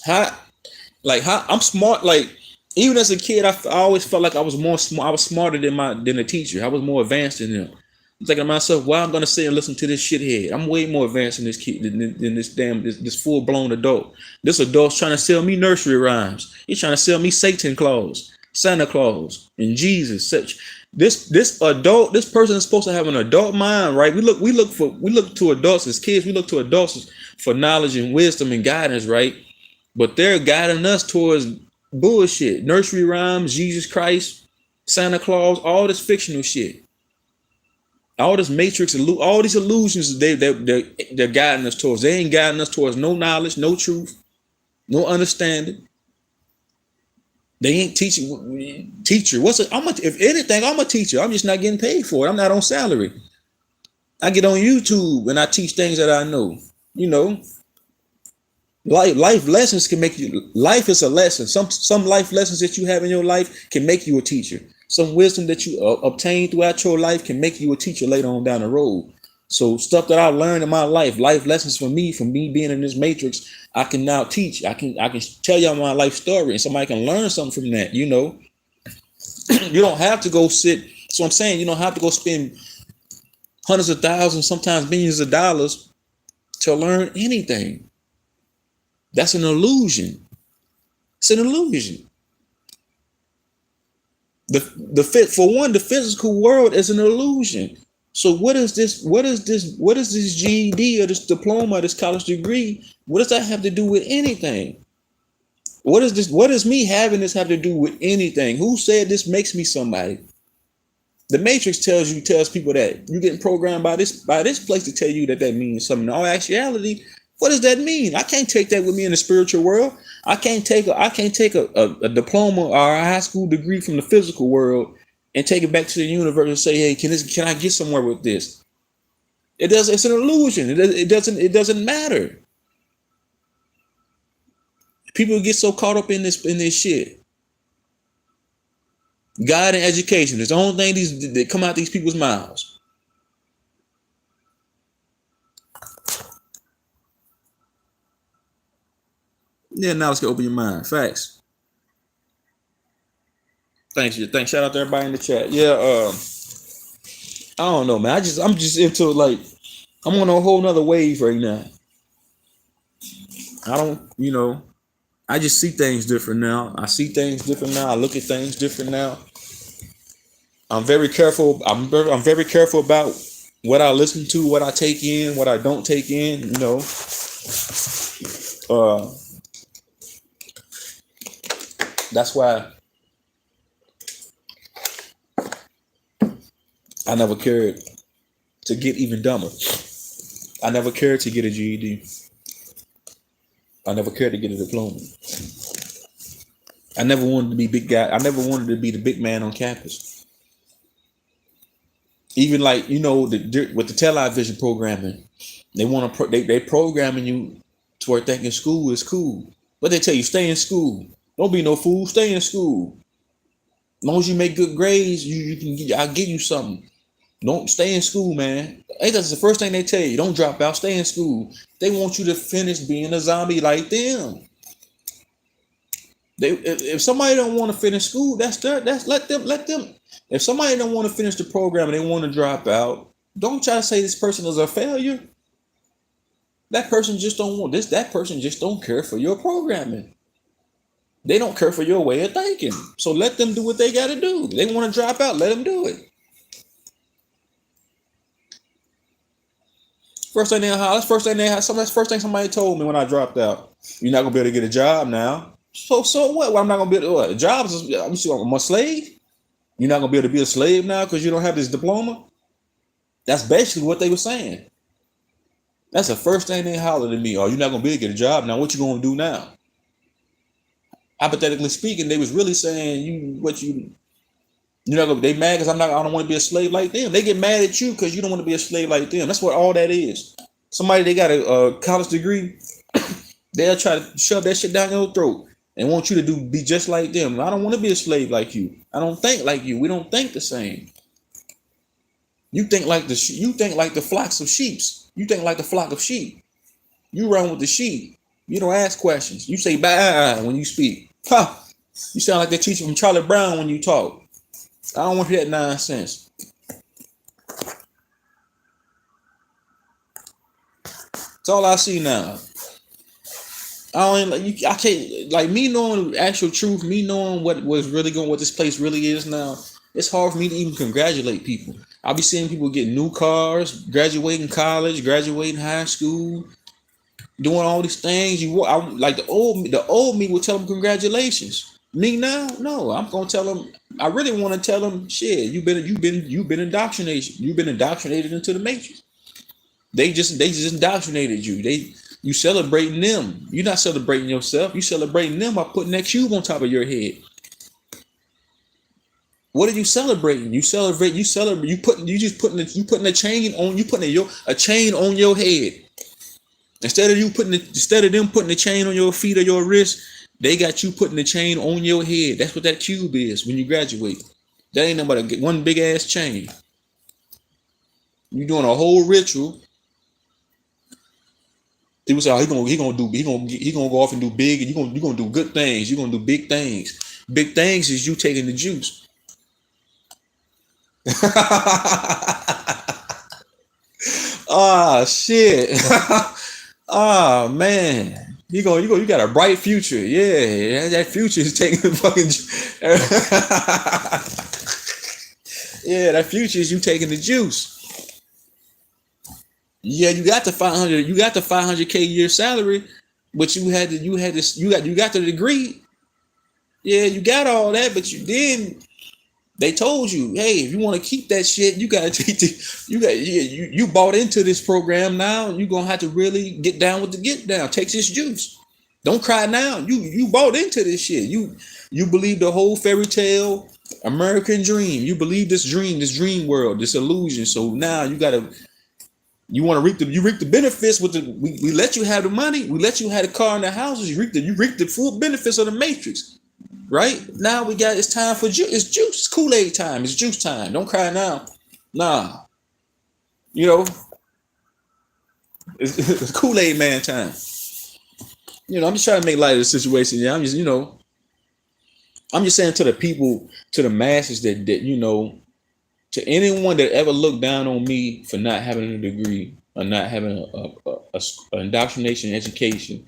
Speaker 1: I'm smart. Like even as a kid, I always felt like I was more smart. I was smarter than the teacher. I was more advanced than them. I'm thinking to myself, why I'm gonna sit and listen to this shithead? I'm way more advanced than this kid than this damn this full blown adult. This adult's trying to sell me nursery rhymes. He's trying to sell me Satan Claus, Santa Claus, and Jesus. Such this adult, this person is supposed to have an adult mind, right? We look to adults as kids. We look to adults for knowledge and wisdom and guidance, right? But they're guiding us towards bullshit, nursery rhymes, Jesus Christ, Santa Claus, all this fictional shit. All this matrix, all these illusions they're guiding us towards. They ain't guiding us towards no knowledge, no truth, no understanding. They ain't teaching. Teacher, if anything, I'm a teacher. I'm just not getting paid for it. I'm not on salary. I get on YouTube and I teach things that I know. You know, life lessons can make you. Life is a lesson. Some life lessons that you have in your life can make you a teacher. Some wisdom that you obtain throughout your life can make you a teacher later on down the road. So stuff that I learned in my life lessons from me being in this matrix, I can now teach. I can tell y'all my life story, and somebody can learn something from that. You know, you don't have to go sit. So I'm saying you don't have to go spend hundreds of thousands, sometimes millions of dollars to learn anything. That's an illusion. It's an illusion. The physical world is an illusion. So what is this GED or this diploma, this college degree? What does that have to do with anything? What does me having this have to do with anything? Who said this makes me somebody? The Matrix tells people that you're getting programmed by this place to tell you that means something. In all actuality, what does that mean? I can't take that with me in the spiritual world. I can't take a diploma or a high school degree from the physical world and take it back to the universe and say, hey, can I get somewhere with this? It's an illusion. It doesn't matter. People get so caught up in this shit. God and education is the only thing that come out these people's mouths. Yeah, now let's get open your mind. Facts. Thanks. Shout out to everybody in the chat. Yeah, I don't know, man. I'm just into like I'm on a whole nother wave right now. I just see things different now. I look at things different now. I'm very careful. I'm very careful about what I listen to, what I take in, what I don't take in. You know, that's why I never cared to get even dumber. I never cared to get a GED. I never cared to get a diploma. I never wanted to be big guy. I never wanted to be the big man on campus. Even like, with the television programming, they programming you to where thinking school is cool. But they tell you stay in school. Don't be no fool. Stay in school. As long as you make good grades, I'll give you something. Don't stay in school, man. Ain't that the first thing they tell you? Don't drop out. Stay in school. They want you to finish being a zombie like them. If somebody don't want to finish school, let them. If somebody don't want to finish the program and they want to drop out, don't try to say this person is a failure. That person just don't want this. That person just don't care for your programming. They don't care for your way of thinking. So let them do what they got to do. They want to drop out. Let them do it. First thing somebody told me when I dropped out. You're not gonna be able to get a job now. So what? Well, I'm not gonna be able to what? Jobs? I'm a slave. You're not gonna be able to be a slave now because you don't have this diploma. That's basically what they were saying. That's the first thing they hollered at me. Oh, you're not gonna be able to get a job now. What you gonna do now? Hypothetically speaking, they was really saying they mad because I don't want to be a slave like them. They get mad at you because you don't want to be a slave like them. That's what all that is. Somebody, they got a college degree, they'll try to shove that shit down your throat and want you to be just like them. I don't want to be a slave like you. I don't think like you. We don't think the same. You think like the flocks of sheep. You think like the flock of sheep. You run with the sheep. You don't ask questions. You say bye when you speak. Ha! You sound like the teacher from Charlie Brown when you talk. I don't want to hear that nonsense. That's all I see now. I don't like you. I can't like me knowing actual truth. Me knowing what was really going, what this place really is now. It's hard for me to even congratulate people. I'll be seeing people get new cars, graduating college, graduating high school, doing all these things. Like the old me would tell them congratulations. Me now, no, I'm gonna tell them. I really want to tell them, shit. You've been indoctrinated. You've been indoctrinated into the matrix. They just indoctrinated you. You celebrating them. You're not celebrating yourself. You celebrating them by putting that cube on top of your head. What are you celebrating? You celebrate. You putting a chain on. You putting a chain on your head. Instead of them putting the chain on your feet or your wrist, they got you putting the chain on your head. That's what that cube is when you graduate. That ain't nothing but one big ass chain. You doing a whole ritual. People say, "Oh, he gonna go off and do big, and you gonna do good things. You're gonna do big things. Big things is you taking the juice." Ah, shit. Ah, man. You got a bright future. Yeah, that future is taking the fucking. Yeah, that future is you taking the juice. Yeah, you got the 500. You got the 500K year salary, but you got the degree. Yeah, you got all that, but they told you, hey, if you want to keep that shit, you gotta take you bought into this program now. You're gonna have to really get down with the get down. Take this juice. Don't cry now. You bought into this shit. You believe the whole fairy tale American dream. You believe this dream world, this illusion. So now you want to reap the benefits with we let you have the money, we let you have the car and the houses, you reap the full benefits of the matrix. Right now it's time for juice. It's juice. It's Kool-Aid time. It's juice time. Don't cry now. Nah. It's Kool-Aid man time. I'm just trying to make light of the situation. Yeah, I'm just saying to the people, to the masses that to anyone that ever looked down on me for not having a degree or not having a indoctrination education,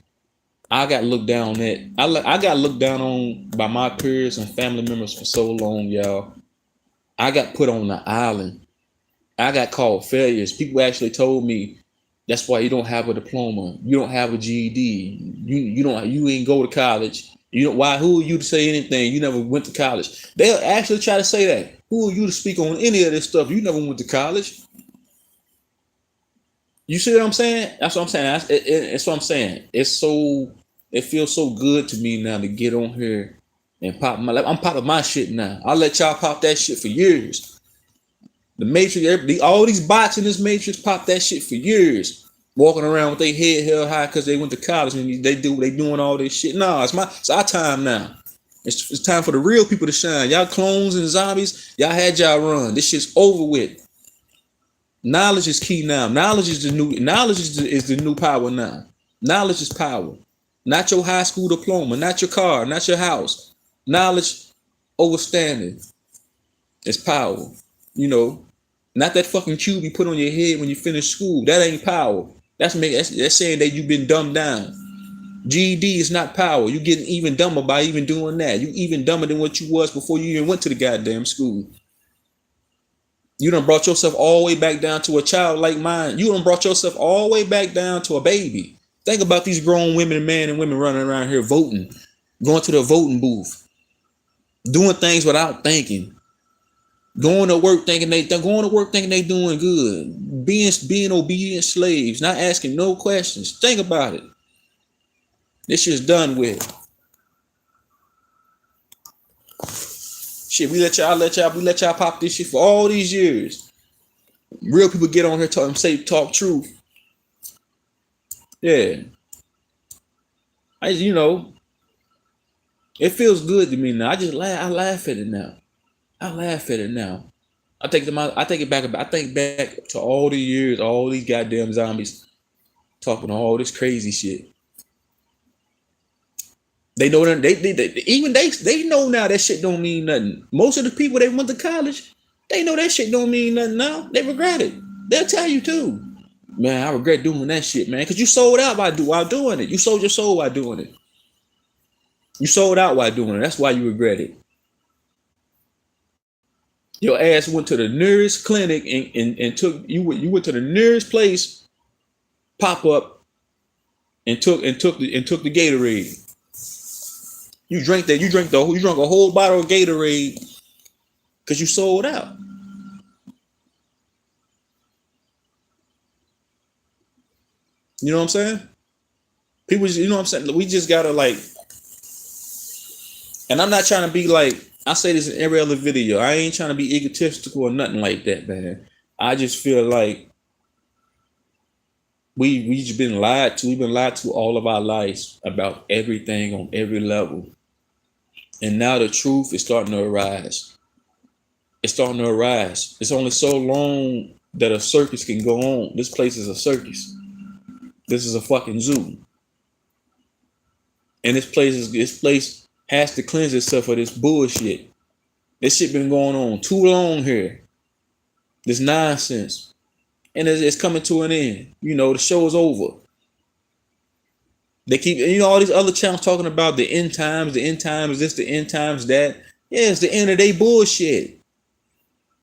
Speaker 1: I got looked down at. I got looked down on by my peers and family members for so long, y'all. I got put on the island. I got called failures. People actually told me, that's why you don't have a diploma. You don't have a GED. You ain't go to college. Who are you to say anything? You never went to college. They'll actually try to say that. Who are you to speak on any of this stuff? You never went to college. You see what I'm saying? That's what I'm saying. That's what I'm saying. It feels so good to me now to get on here and I'm popping my shit now. I'll let y'all pop that shit for years. The Matrix, all these bots in this Matrix pop that shit for years. Walking around with their head held high because they went to college and they doing all this shit. No, it's our time now. It's time for the real people to shine. Y'all clones and zombies, y'all had y'all run. This shit's over with. Knowledge is key now. Knowledge is the new power now. Knowledge is power. Not your high school diploma, not your car, not your house. Knowledge over standing. It's power. Not that fucking cube you put on your head when you finish school. That ain't power. That's saying that you've been dumbed down. GED is not power. You're getting even dumber by even doing that. You even dumber than what you was before you even went to the goddamn school. You done brought yourself all the way back down to a child like mine. You done brought yourself all the way back down to a baby. Think about these grown women, men and women running around here voting, going to the voting booth, doing things without thinking, going to work thinking they doing good, being obedient slaves, not asking no questions. Think about it. This shit's done with. Shit, we let y'all pop this shit for all these years. Real people get on here talk truth. Yeah. It feels good to me now. I laugh at it now. I think back to all the years, all these goddamn zombies talking all this crazy shit. They know that they know now that shit don't mean nothing. Most of the people that went to college, they know that shit don't mean nothing now. They regret it. They'll tell you too. Man, I regret doing that shit, man. Because you sold out while doing it. You sold your soul while doing it. You sold out while doing it. That's why you regret it. Your ass went to the nearest clinic and took you went to the nearest place pop up and took the Gatorade. You drank that. You drank a whole bottle of Gatorade because you sold out. You know what I'm saying? People, you know what I'm saying? We just gotta like, and I'm not trying to be like, I say this in every other video. I ain't trying to be egotistical or nothing like that, man. I just feel like we just been lied to. We've been lied to all of our lives about everything on every level. And now the truth is starting to arise. It's starting to arise. It's only so long that a circus can go on. This place is a circus. This is a fucking zoo. And this place has to cleanse itself of this bullshit. This shit been going on too long here. This nonsense. And it's coming to an end. You know, the show is over. They keep, you know, all these other channels talking about the end times this, the end times that. Yeah, it's the end of their bullshit.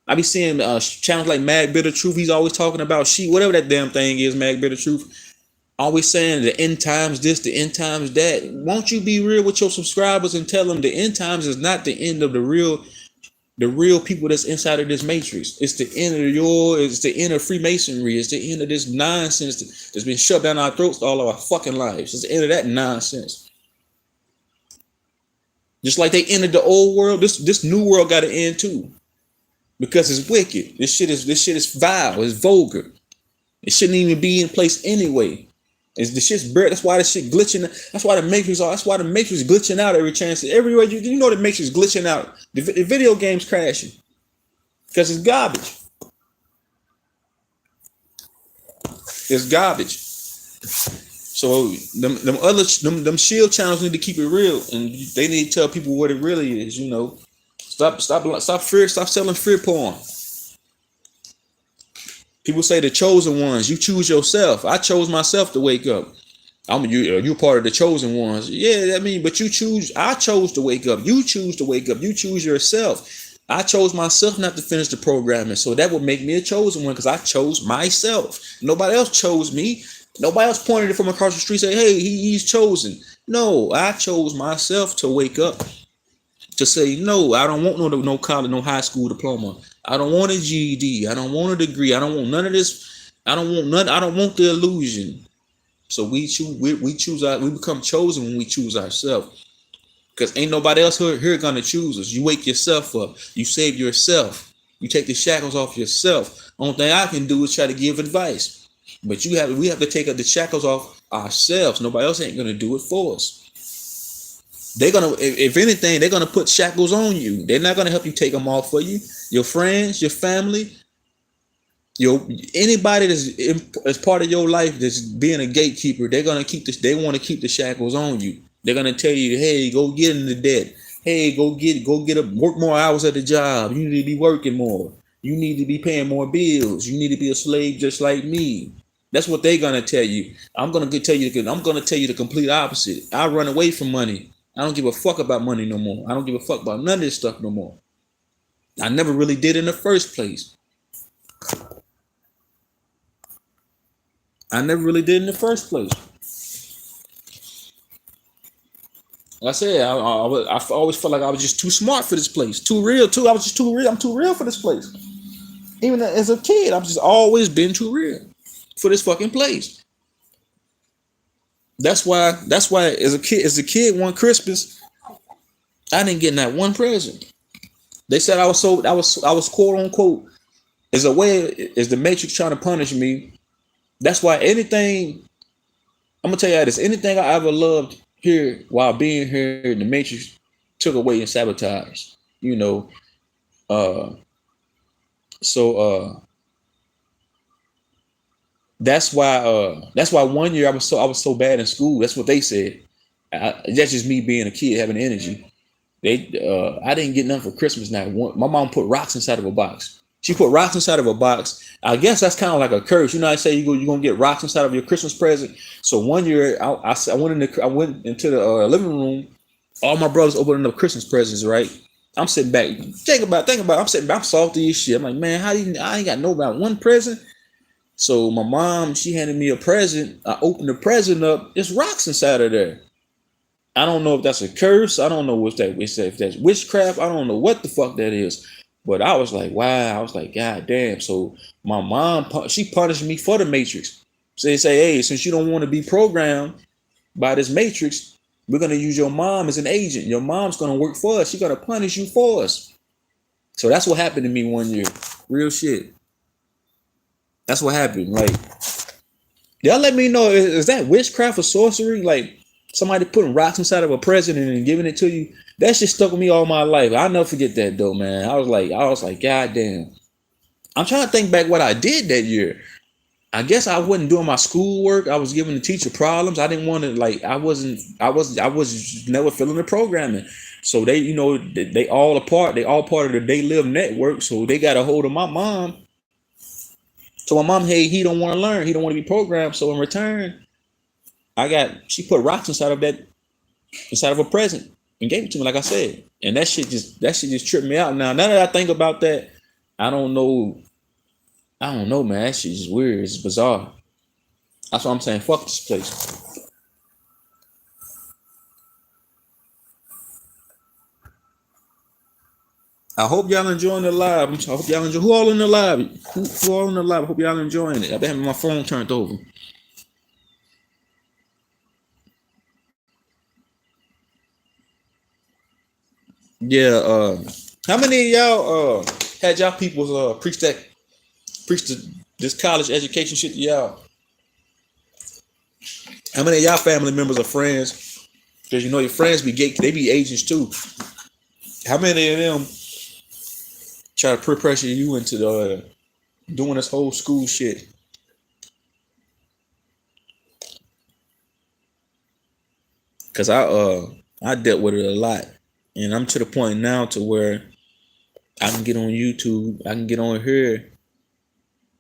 Speaker 1: I be seeing channels like Mag Bitter Truth. He's always talking about whatever that damn thing is, Mag Bitter Truth. Always saying the end times this, the end times that. Won't you be real with your subscribers and tell them the end times is not the end of the real people that's inside of this matrix. It's the end of it's the end of Freemasonry. It's the end of this nonsense that's been shoved down our throats all of our fucking lives. It's the end of that nonsense. Just like they ended the old world, this new world got to end too. Because it's wicked. This shit is vile. It's vulgar. It shouldn't even be in place anyway. The shit's buried. That's why the shit glitching. That's why the Matrix glitching out every chance. Everywhere you know the Matrix glitching out. The video game's crashing because it's garbage. It's garbage. So them shield channels need to keep it real, and they need to tell people what it really is. You know, stop selling fear porn. People say the chosen ones. You choose yourself. I chose myself to wake up. You're part of the chosen ones. Yeah, I mean, but you choose. I chose to wake up. You choose to wake up. You choose yourself. I chose myself not to finish the programming, so that would make me a chosen one because I chose myself. Nobody else chose me. Nobody else pointed it from across the street. Say, hey, he's chosen. No, I chose myself to wake up. To say no, I don't want no college, no high school diploma. I don't want a GED. I don't want a degree. I don't want none of this. I don't want the illusion. So we become chosen when we choose ourselves. Because ain't nobody else here gonna choose us. You wake yourself up. You save yourself. You take the shackles off yourself. Only thing I can do is try to give advice. But we have to take the shackles off ourselves. Nobody else ain't gonna do it for us. They're gonna, if anything, they're gonna put shackles on you. They're not gonna help you take them off for you. Your friends, your family, anybody that's part of your life that's being a gatekeeper, they're gonna they want to keep the shackles on you. They're gonna tell you, hey, go get into debt. Hey, work more hours at the job. You need to be working more. You need to be paying more bills. You need to be a slave just like me. That's what they're gonna tell you. I'm gonna tell you the complete opposite. I run away from money. I don't give a fuck about money no more. I don't give a fuck about none of this stuff no more. I never really did in the first place. Like I said, I always felt like I was just too smart for this place. Too real, too. I was just too real. I'm too real for this place. Even as a kid, I've just always been too real for this fucking place. That's why as a kid one Christmas, I didn't get not one present. They said I was quote unquote as the Matrix trying to punish me. That's why I'm gonna tell you this, anything I ever loved here while being here, the Matrix took away and sabotaged. You know, that's why one year I was so bad in school. That's what they said. That's just me being a kid having energy. I didn't get nothing for Christmas. My mom put rocks inside of a box. She put rocks inside of a box. I guess that's kind of like a curse. You know, I say you're gonna get rocks inside of your Christmas present. So one year, I went into the living room. All my brothers opening up Christmas presents, right? I'm sitting back, think about it. I'm sitting back, I'm salty as shit. I'm like, man, I ain't got no about one present. So my mom, she handed me a present. I opened the present up. There's rocks inside of there. I don't know if that's a curse. I don't know if that's witchcraft. I don't know what the fuck that is. But I was like, wow. I was like, God damn. So my mom, she punished me for the Matrix. So they say, hey, since you don't want to be programmed by this Matrix, we're going to use your mom as an agent. Your mom's going to work for us. She's going to punish you for us. So that's what happened to me one year. Real shit. That's what happened. Like, y'all let me know, is that witchcraft or sorcery? Like, somebody putting rocks inside of a present and giving it to you? That shit stuck with me all my life. I'll never forget that though, man. I was like, God damn. I'm trying to think back what I did that year. I guess I wasn't doing my schoolwork. I was giving the teacher problems. I didn't want to, like, I was never feeling the programming. So they, you know, they all part of the They Live network. So they got a hold of my mom. So my mom, hey, he don't want to learn. He don't want to be programmed. So in return, she put rocks inside of a present and gave it to me, like I said. And that shit just tripped me out. Now that I think about that, I don't know, man. That shit is weird. It's bizarre. That's what I'm saying. Fuck this place. I hope y'all enjoying the live. I hope y'all enjoy. Who all in the live? Who all in the live? I hope y'all enjoying it. I've been having my phone turned over. Yeah. How many of y'all had y'all peoples preach this college education shit to y'all? How many of y'all family members or friends? Because you know your friends they be agents too. How many of them try to peer pressure you into doing this whole school shit? Cause I dealt with it a lot, and I'm to the point now to where I can get on YouTube, I can get on here,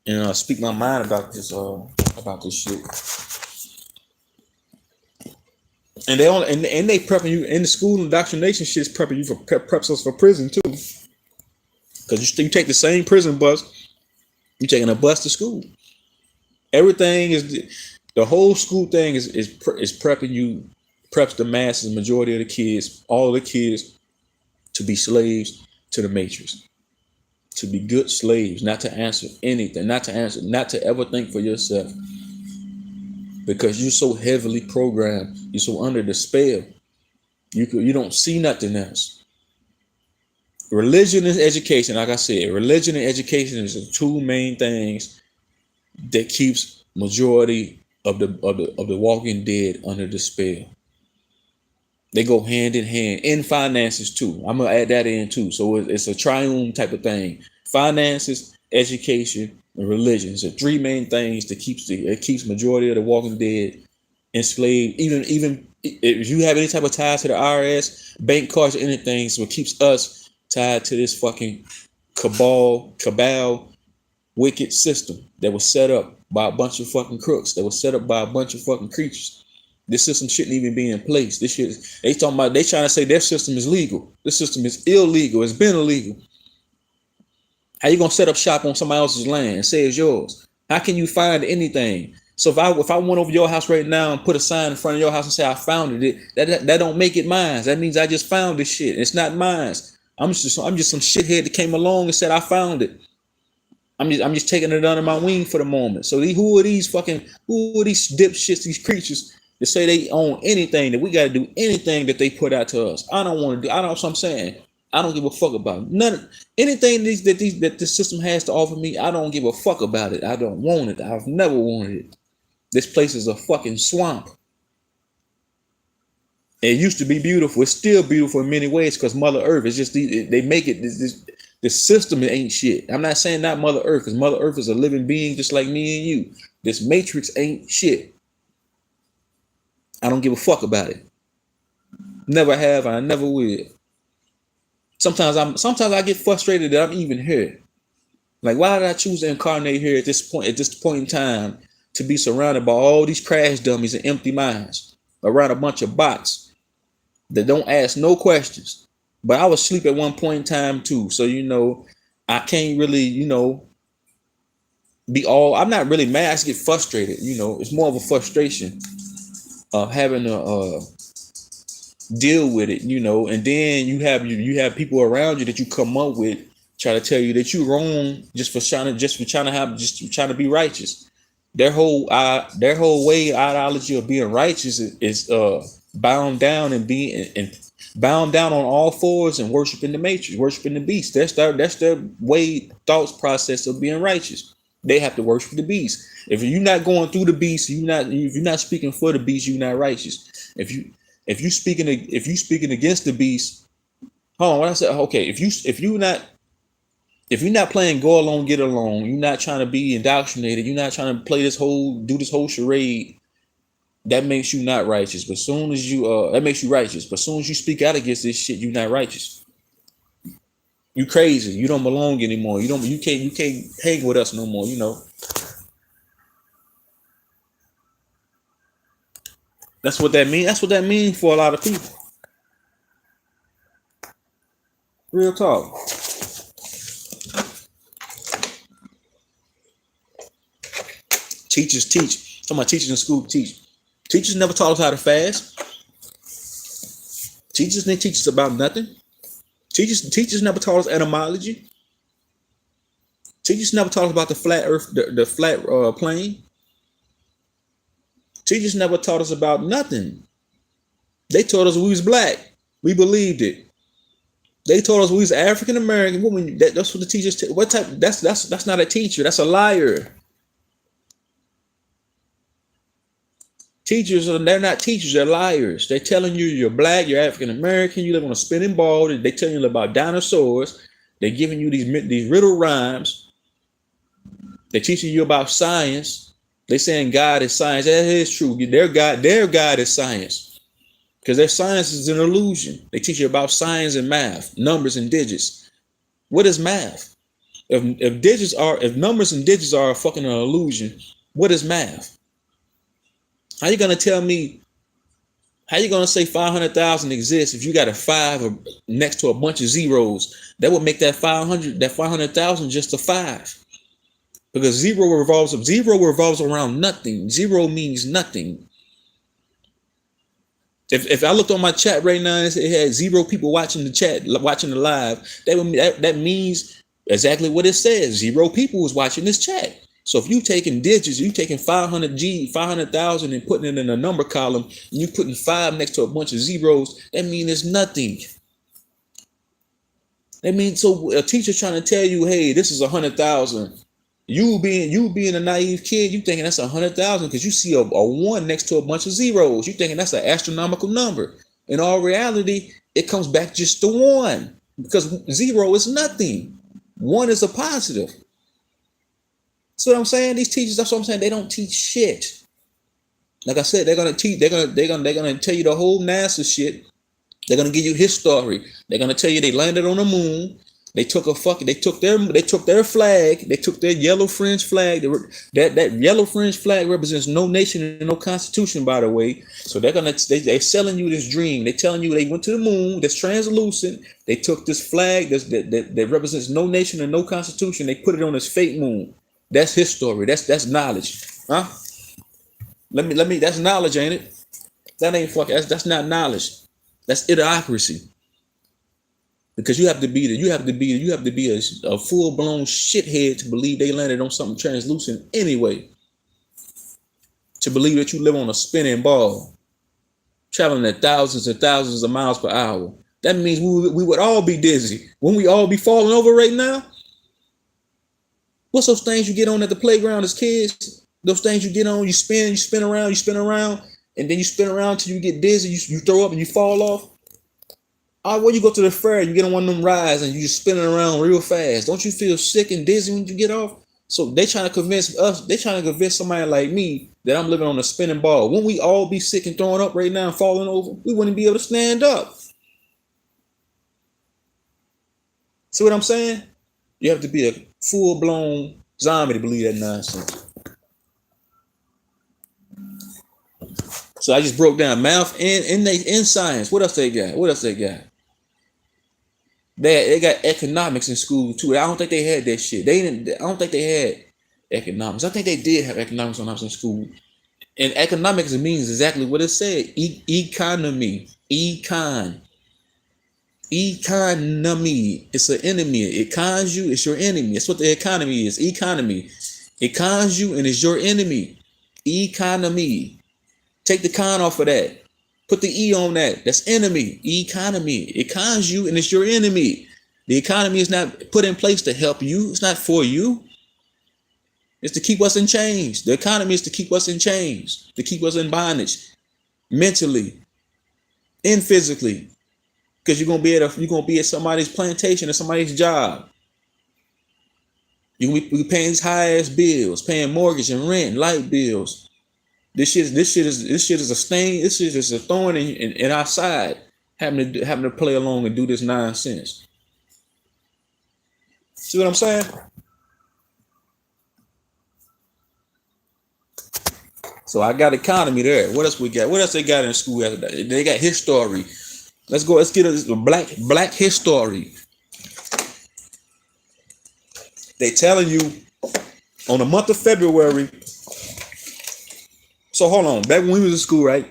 Speaker 1: and speak my mind about this shit. And they prepping you in the school indoctrination shit is prepping you for preps us for prison too. Cause you take the same prison bus, you taking a bus to school. Everything is the whole school thing is prepping you, preps the masses, majority of the kids, all the kids, to be slaves to the Matrix, to be good slaves, not to answer anything, not to ever think for yourself, because you're so heavily programmed, you're so under the spell, you don't see nothing else. Religion and education, like I said, religion and education is the two main things that keeps majority of the walking dead under the spell. They go hand in hand. In finances too. I'm gonna add that in too. So it's a triune type of thing. Finances, education, and religion. It's the three main things that keeps majority of the walking dead enslaved. Even if you have any type of ties to the IRS, bank cards, or anything, so it keeps us tied to this fucking cabal, wicked system that was set up by a bunch of fucking crooks, that was set up by a bunch of fucking creatures. This system shouldn't even be in place. This shit, they trying to say their system is legal. This system is illegal. It's been illegal. How you gonna set up shop on somebody else's land and say it's yours? How can you find anything? So if I went over your house right now and put a sign in front of your house and say I found it, that don't make it mine. That means I just found this shit. It's not mine. I'm just some shithead that came along and said I found it. I'm just taking it under my wing for the moment. So who are these dipshits, these creatures that say they own anything, that we got to do anything that they put out to us? I don't want to do. I don't. So I'm saying I don't give a fuck about it. Anything that this system has to offer me. I don't give a fuck about it. I don't want it. I've never wanted it. This place is a fucking swamp. It used to be beautiful. It's still beautiful in many ways because Mother Earth is just they make it the system ain't shit. I'm not saying not Mother Earth, because Mother Earth is a living being just like me and you. This Matrix ain't shit. I don't give a fuck about it. Never have, and I never will. Sometimes I get frustrated that I'm even here. Like, why did I choose to incarnate here at this point in time, to be surrounded by all these crash dummies and empty minds, around a bunch of bots that don't ask no questions? But I was asleep at one point in time too, so I can't really, be all. I'm not really mad. I just get frustrated. It's more of a frustration of having to deal with it. And then you have people around you that you come up with try to tell you that you're wrong just for trying to be righteous. Their whole way ideology of being righteous is bound down and bound down on all fours and worshiping the matrix, worshiping the beast. That's their way thoughts process of being righteous. They have to worship the beast. If you're not going through the beast, if you're not speaking for the beast, you're not righteous. If you speaking against the beast, hold on. What I said? Okay, if you're not playing go along, get along, you're not trying to be indoctrinated, you're not trying to do this whole charade, that makes you not righteous. But soon as that makes you righteous. But soon as you speak out against this shit, you're not righteous. You crazy. You don't belong anymore. You can't hang with us no more, That's what that means. That's what that means for a lot of people. Real talk. Teachers teach. Some of my teachers in school teach. Teachers never taught us how to fast. Teachers didn't teach us about nothing. Teachers never taught us etymology. Teachers never taught us about the flat earth, the flat plane. Teachers never taught us about nothing. They taught us we was black. We believed it. They told us we was African American. That's what the teachers. What type? That's not a teacher. That's a liar. Teachers they're not teachers. They're liars. They're telling you you're black. You're African American. You live on a spinning ball. They telling you about dinosaurs. They're giving you these riddle rhymes. They're teaching you about science. They're saying God is science. That is true. Their God is science. Because their science is an illusion. They teach you about science and math, numbers and digits. What is math? If numbers and digits are a fucking illusion, what is math? How you gonna tell me? How you gonna say 500,000 exists if you got a 5 next to a bunch of zeros? That would make that 500,000 just a 5. Because zero revolves around nothing. Zero means nothing. If I looked on my chat right now and it had 0 people watching the chat, watching the live, that means exactly what it says. 0 people was watching this chat. So if you taking digits, you taking 500,000 and putting it in a number column, and you putting 5 next to a bunch of zeros, that means it's nothing. That means, so a teacher trying to tell you, hey, this is 100,000. You being a naive kid, you thinking that's 100,000 because you see a 1 next to a bunch of zeros. You thinking that's an astronomical number. In all reality, it comes back just to 1 because 0 is nothing. 1 is a positive. So what I'm saying, these teachers, that's what I'm saying, they don't teach shit. Like I said, they're gonna tell you the whole NASA shit. They're gonna give you history. They're gonna tell you they landed on the moon. They took their flag. They took their yellow fringe flag. That yellow fringe flag represents no nation and no constitution, by the way. So they're selling you this dream. They're telling you they went to the moon. That's translucent. They took this flag that represents no nation and no constitution. They put it on this fake moon. That's history. That's knowledge, huh? Let me. That's knowledge, ain't it? That ain't fucking. That's not knowledge. That's idiocracy. Because you have to be a full blown shithead to believe they landed on something translucent anyway. To believe that you live on a spinning ball, traveling at thousands and thousands of miles per hour. That means we would all be dizzy. Wouldn't we all be falling over right now? What's those things you get on at the playground as kids? Those things you get on, you spin around, and then you spin around till you get dizzy, you throw up and you fall off. When you go to the fair, you get on one of them rides and you just spinning around real fast. Don't you feel sick and dizzy when you get off? So they trying to convince somebody like me that I'm living on a spinning ball. Wouldn't we all be sick and throwing up right now and falling over? We wouldn't be able to stand up. See what I'm saying? You have to be a full-blown zombie to believe that nonsense. So I just broke down math and science. What else they got? What else they got? They got economics in school too. I don't think they had that shit. They didn't. I don't think they had economics. I think they did have economics when I was in school. And economics means exactly what it said. Economy. Economy. It's an enemy. It cons you. It's your enemy. That's what the economy is. Economy. It cons you and it's your enemy. Economy. Take the con off of that. Put the E on that. That's enemy. Economy. It cons you and it's your enemy. The economy is not put in place to help you. It's not for you. It's to keep us in chains. The economy is to keep us in chains, to keep us in bondage, mentally and physically. Because you're gonna be at somebody's plantation or somebody's job. You're gonna be paying these high ass bills, paying mortgage and rent, light bills. This shit is a stain. This shit is a thorn in our side, having to play along and do this nonsense. See what I'm saying? So I got economy there. What else we got? What else they got in school after that? They got history. Let's go. Let's get a black history. They telling you on the month of February. So hold on. Back when we was in school, right?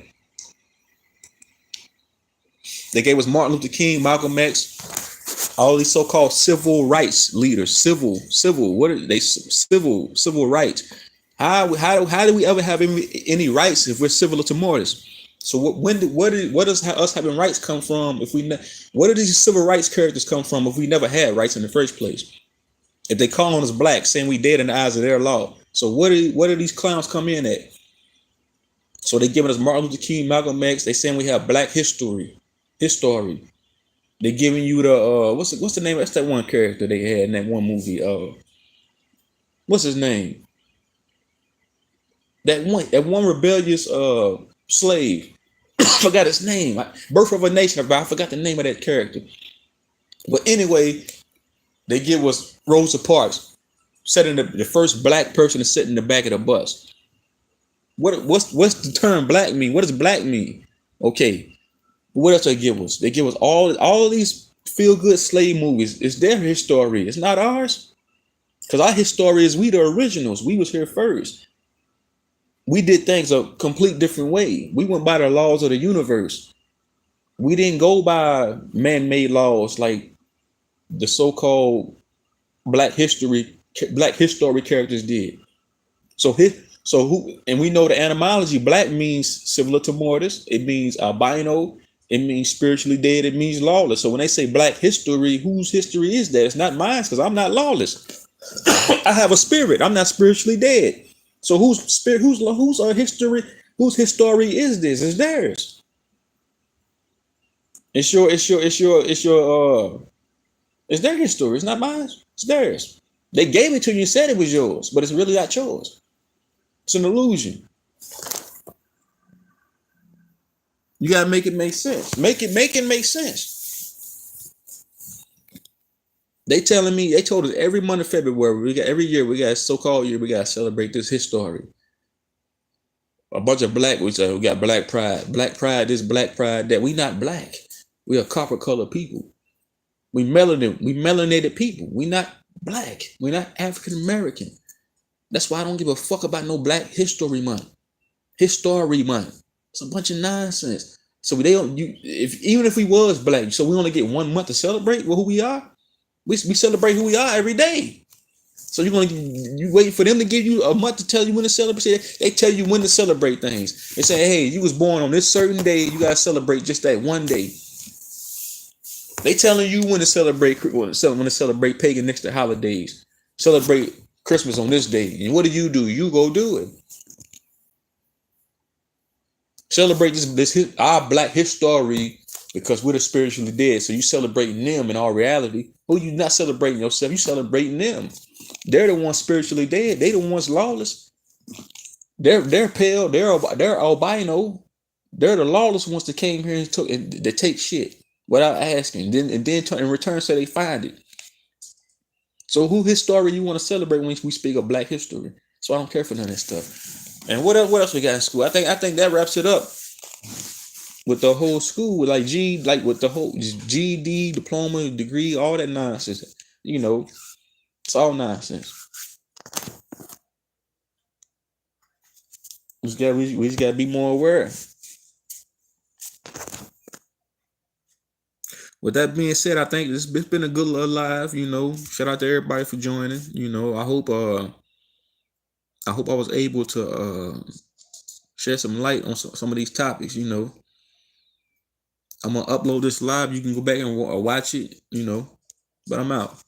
Speaker 1: They gave us Martin Luther King, Malcolm X, all these so-called civil rights leaders. Civil. What are they? Civil rights. How do we ever have any rights if we're civil to mortals? So what does us having rights come from? Where do these civil rights characters come from if we never had rights in the first place? If they call on us black, saying we dead in the eyes of their law. So what do these clowns come in at? So they giving us Martin Luther King, Malcolm X. They saying we have black history. They giving you the what's the name? That's that one character they had in that one movie. What's his name? That one rebellious slave. I forgot his name. Birth of a Nation. I forgot the name of that character. But anyway, they give us Rosa Parks, setting the first black person to sit in the back of the bus. What's the term black mean? What does black mean? Okay. What else they give us? They give us all of these feel-good slave movies. It's their history. It's not ours. Because our history is we the originals. We was here first. We did things a complete different way. We went by the laws of the universe. We didn't go by man-made laws like the so-called black history characters did. And we know the etymology. Black means similar to mortis. It means albino. It means spiritually dead. It means lawless. So when they say black history, whose history is that? It's not mine because I'm not lawless. I have a spirit. I'm not spiritually dead. So whose spirit? Whose history? Whose history is this? It's theirs. It's their history. It's not mine. It's theirs. They gave it to you and said it was yours, but it's really not yours. It's an illusion. You gotta make it make sense. Make it make sense. They told us every month of February, every year we got a so-called year, we gotta celebrate this history. A bunch of black, we got black pride. Black pride this, black pride that. We not black. We are copper colored people. We melanated people. We not black. We not African American. That's why I don't give a fuck about no Black History Month. History Month. It's a bunch of nonsense. So even if we was black, so we only get 1 month to celebrate who we are. We celebrate who we are every day. So you wait for them to give you a month to tell you when to celebrate. They tell you when to celebrate things. They say, hey, you was born on this certain day. You gotta celebrate just that one day. They telling you when to celebrate pagan next to holidays. Celebrate Christmas on this day. And what do? You go do it. Celebrate this our black history because we're the spiritually dead. So you celebrating them in all reality. Who you not celebrating yourself? You celebrating them. They're the ones spiritually dead. They the ones lawless. They're pale. They're albino. They're the lawless ones that came here and they take shit without asking. And then in return say they find it. So who his story you want to celebrate when we speak of Black history? So I don't care for none of that stuff. And what else? What else we got in school? I think that wraps it up with the whole school, like with the whole GED, diploma, degree, all that nonsense. You know, it's all nonsense. We just got to be more aware. With that being said, I think it's been a good little live. You know, shout out to everybody for joining. You know, I hope I was able to shed some light on some of these topics. You know, I'm gonna upload this live. You can go back and watch it. You know, but I'm out.